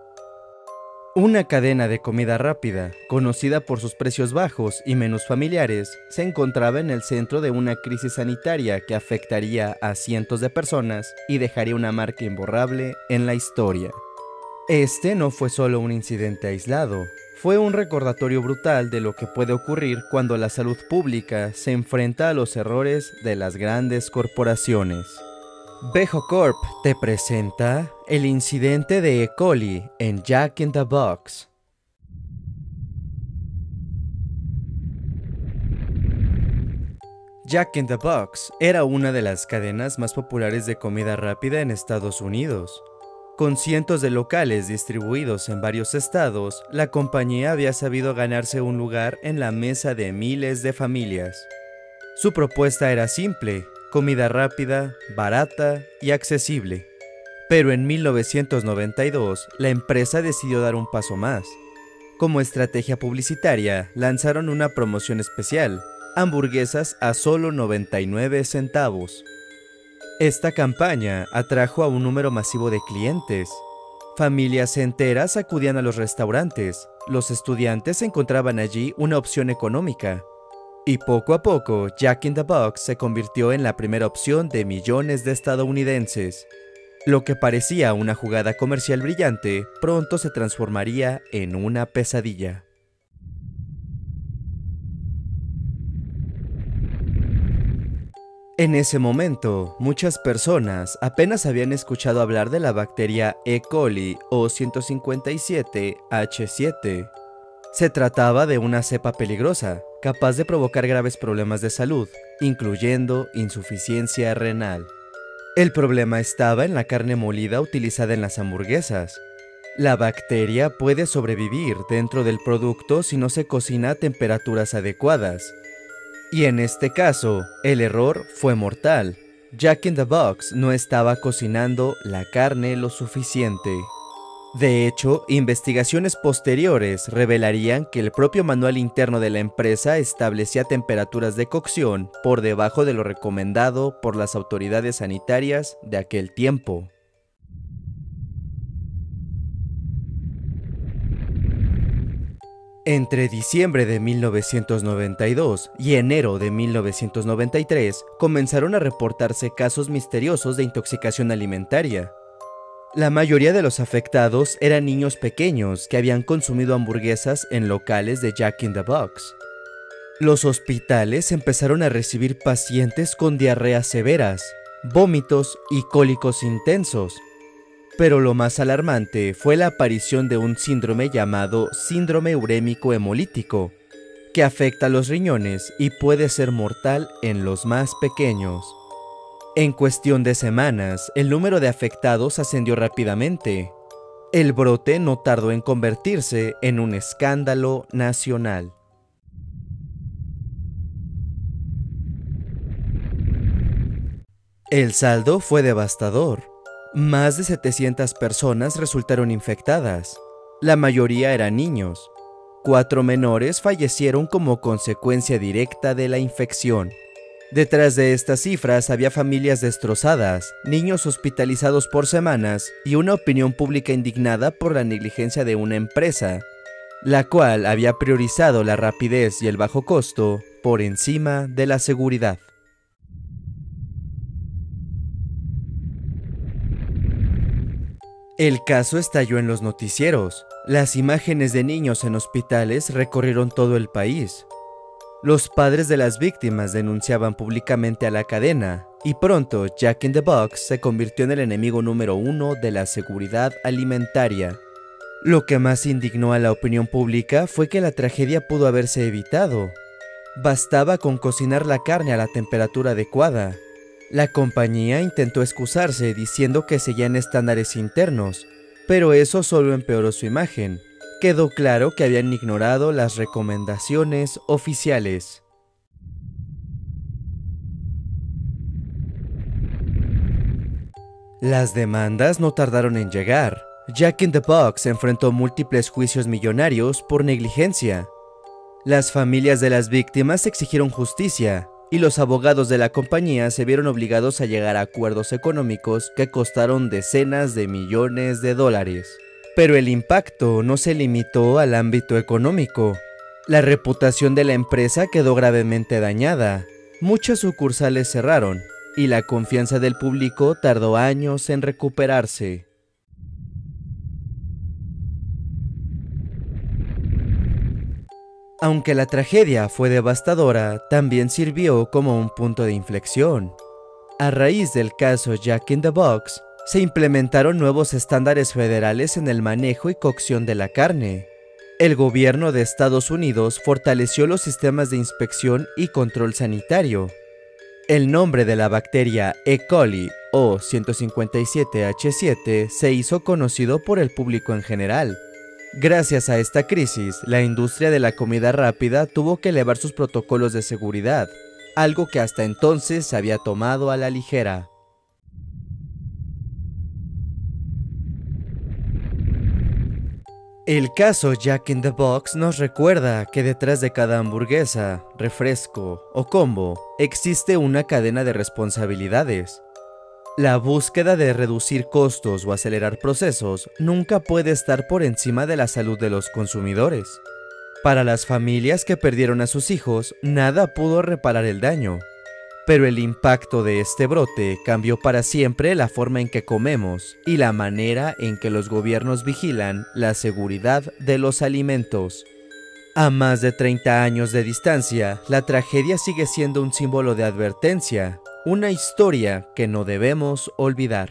Una cadena de comida rápida, conocida por sus precios bajos y menús familiares, se encontraba en el centro de una crisis sanitaria que afectaría a cientos de personas y dejaría una marca imborrable en la historia. Este no fue solo un incidente aislado, fue un recordatorio brutal de lo que puede ocurrir cuando la salud pública se enfrenta a los errores de las grandes corporaciones. Vejo Corp te presenta el incidente de E. coli en Jack in the Box. Jack in the Box era una de las cadenas más populares de comida rápida en Estados Unidos. Con cientos de locales distribuidos en varios estados, la compañía había sabido ganarse un lugar en la mesa de miles de familias. Su propuesta era simple: comida rápida, barata y accesible. Pero en 1992, la empresa decidió dar un paso más. Como estrategia publicitaria, lanzaron una promoción especial: hamburguesas a solo 99 centavos. Esta campaña atrajo a un número masivo de clientes. Familias enteras acudían a los restaurantes, los estudiantes encontraban allí una opción económica. Y poco a poco, Jack in the Box se convirtió en la primera opción de millones de estadounidenses. Lo que parecía una jugada comercial brillante, pronto se transformaría en una pesadilla. En ese momento, muchas personas apenas habían escuchado hablar de la bacteria E. coli o 157H7. Se trataba de una cepa peligrosa, capaz de provocar graves problemas de salud, incluyendo insuficiencia renal. El problema estaba en la carne molida utilizada en las hamburguesas. La bacteria puede sobrevivir dentro del producto si no se cocina a temperaturas adecuadas. Y en este caso, el error fue mortal. Jack in the Box no estaba cocinando la carne lo suficiente. De hecho, investigaciones posteriores revelarían que el propio manual interno de la empresa establecía temperaturas de cocción por debajo de lo recomendado por las autoridades sanitarias de aquel tiempo. Entre diciembre de 1992 y enero de 1993 comenzaron a reportarse casos misteriosos de intoxicación alimentaria. La mayoría de los afectados eran niños pequeños que habían consumido hamburguesas en locales de Jack in the Box. Los hospitales empezaron a recibir pacientes con diarreas severas, vómitos y cólicos intensos. Pero lo más alarmante fue la aparición de un síndrome llamado síndrome urémico hemolítico, que afecta a los riñones y puede ser mortal en los más pequeños. En cuestión de semanas, el número de afectados ascendió rápidamente. El brote no tardó en convertirse en un escándalo nacional. El saldo fue devastador. Más de 700 personas resultaron infectadas. La mayoría eran niños. 4 menores fallecieron como consecuencia directa de la infección. Detrás de estas cifras había familias destrozadas, niños hospitalizados por semanas y una opinión pública indignada por la negligencia de una empresa, la cual había priorizado la rapidez y el bajo costo por encima de la seguridad. El caso estalló en los noticieros. Las imágenes de niños en hospitales recorrieron todo el país. Los padres de las víctimas denunciaban públicamente a la cadena, y pronto Jack in the Box se convirtió en el enemigo número 1 de la seguridad alimentaria. Lo que más indignó a la opinión pública fue que la tragedia pudo haberse evitado. Bastaba con cocinar la carne a la temperatura adecuada. La compañía intentó excusarse diciendo que seguían estándares internos, pero eso solo empeoró su imagen. Quedó claro que habían ignorado las recomendaciones oficiales. Las demandas no tardaron en llegar. Jack in the Box enfrentó múltiples juicios millonarios por negligencia. Las familias de las víctimas exigieron justicia, y los abogados de la compañía se vieron obligados a llegar a acuerdos económicos que costaron decenas de millones de dólares. Pero el impacto no se limitó al ámbito económico. La reputación de la empresa quedó gravemente dañada. Muchas sucursales cerraron, y la confianza del público tardó años en recuperarse. Aunque la tragedia fue devastadora, también sirvió como un punto de inflexión. A raíz del caso Jack in the Box, se implementaron nuevos estándares federales en el manejo y cocción de la carne. El gobierno de Estados Unidos fortaleció los sistemas de inspección y control sanitario. El nombre de la bacteria E. coli o 157H7 se hizo conocido por el público en general. Gracias a esta crisis, la industria de la comida rápida tuvo que elevar sus protocolos de seguridad, algo que hasta entonces se había tomado a la ligera. El caso Jack in the Box nos recuerda que detrás de cada hamburguesa, refresco o combo existe una cadena de responsabilidades. La búsqueda de reducir costos o acelerar procesos nunca puede estar por encima de la salud de los consumidores. Para las familias que perdieron a sus hijos, nada pudo reparar el daño. Pero el impacto de este brote cambió para siempre la forma en que comemos y la manera en que los gobiernos vigilan la seguridad de los alimentos. A más de 30 años de distancia, la tragedia sigue siendo un símbolo de advertencia. Una historia que no debemos olvidar.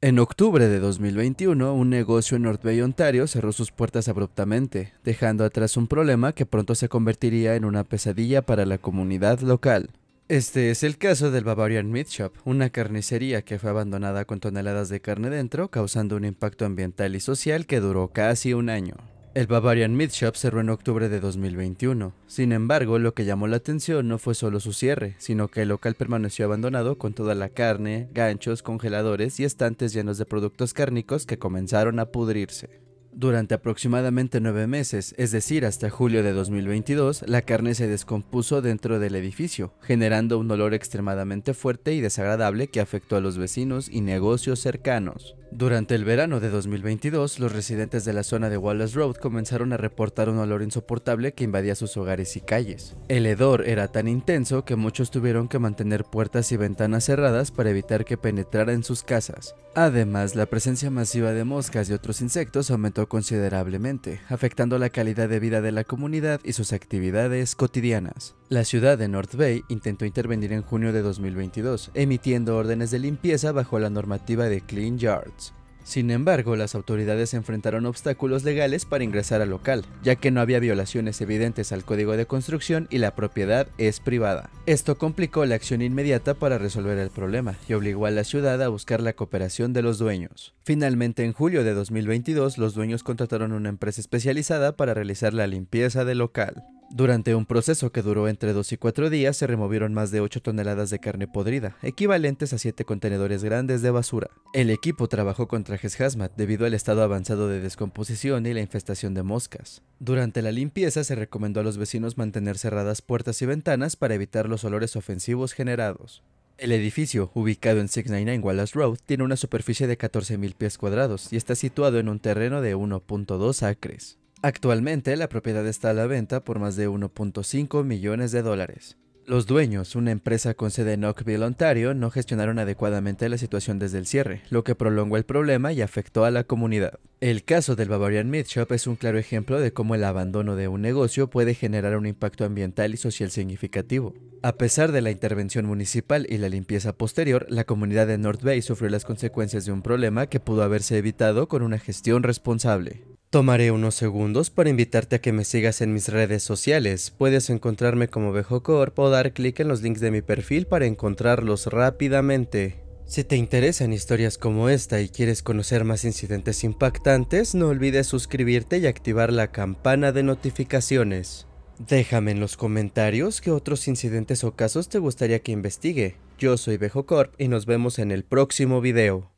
En octubre de 2021, un negocio en North Bay, Ontario, cerró sus puertas abruptamente, dejando atrás un problema que pronto se convertiría en una pesadilla para la comunidad local. Este es el caso del Bavarian Meat Shop, una carnicería que fue abandonada con toneladas de carne dentro, causando un impacto ambiental y social que duró casi un año. El Bavarian Meat Shop cerró en octubre de 2021. Sin embargo, lo que llamó la atención no fue solo su cierre, sino que el local permaneció abandonado con toda la carne, ganchos, congeladores y estantes llenos de productos cárnicos que comenzaron a pudrirse. Durante aproximadamente 9 meses, es decir, hasta julio de 2022, la carne se descompuso dentro del edificio, generando un olor extremadamente fuerte y desagradable que afectó a los vecinos y negocios cercanos. Durante el verano de 2022, los residentes de la zona de Wallace Road comenzaron a reportar un olor insoportable que invadía sus hogares y calles. El hedor era tan intenso que muchos tuvieron que mantener puertas y ventanas cerradas para evitar que penetrara en sus casas. Además, la presencia masiva de moscas y otros insectos aumentó considerablemente, afectando la calidad de vida de la comunidad y sus actividades cotidianas. La ciudad de North Bay intentó intervenir en junio de 2022, emitiendo órdenes de limpieza bajo la normativa de Clean Yards. Sin embargo, las autoridades enfrentaron obstáculos legales para ingresar al local, ya que no había violaciones evidentes al código de construcción y la propiedad es privada. Esto complicó la acción inmediata para resolver el problema y obligó a la ciudad a buscar la cooperación de los dueños. Finalmente, en julio de 2022, los dueños contrataron una empresa especializada para realizar la limpieza del local. Durante un proceso que duró entre 2 y 4 días se removieron más de 8 toneladas de carne podrida, equivalentes a 7 contenedores grandes de basura. El equipo trabajó con trajes hazmat debido al estado avanzado de descomposición y la infestación de moscas. Durante la limpieza se recomendó a los vecinos mantener cerradas puertas y ventanas para evitar los olores ofensivos generados. El edificio, ubicado en 699 Wallace Road, tiene una superficie de 14.000 pies cuadrados y está situado en un terreno de 1.2 acres. Actualmente, la propiedad está a la venta por más de 1.5 millones de dólares. Los dueños, una empresa con sede en Oakville, Ontario, no gestionaron adecuadamente la situación desde el cierre, lo que prolongó el problema y afectó a la comunidad. El caso del Bavarian Meat Shop es un claro ejemplo de cómo el abandono de un negocio puede generar un impacto ambiental y social significativo. A pesar de la intervención municipal y la limpieza posterior, la comunidad de North Bay sufrió las consecuencias de un problema que pudo haberse evitado con una gestión responsable. Tomaré unos segundos para invitarte a que me sigas en mis redes sociales. Puedes encontrarme como Vejocorp o dar clic en los links de mi perfil para encontrarlos rápidamente. Si te interesan historias como esta y quieres conocer más incidentes impactantes, no olvides suscribirte y activar la campana de notificaciones. Déjame en los comentarios qué otros incidentes o casos te gustaría que investigue. Yo soy Vejocorp y nos vemos en el próximo video.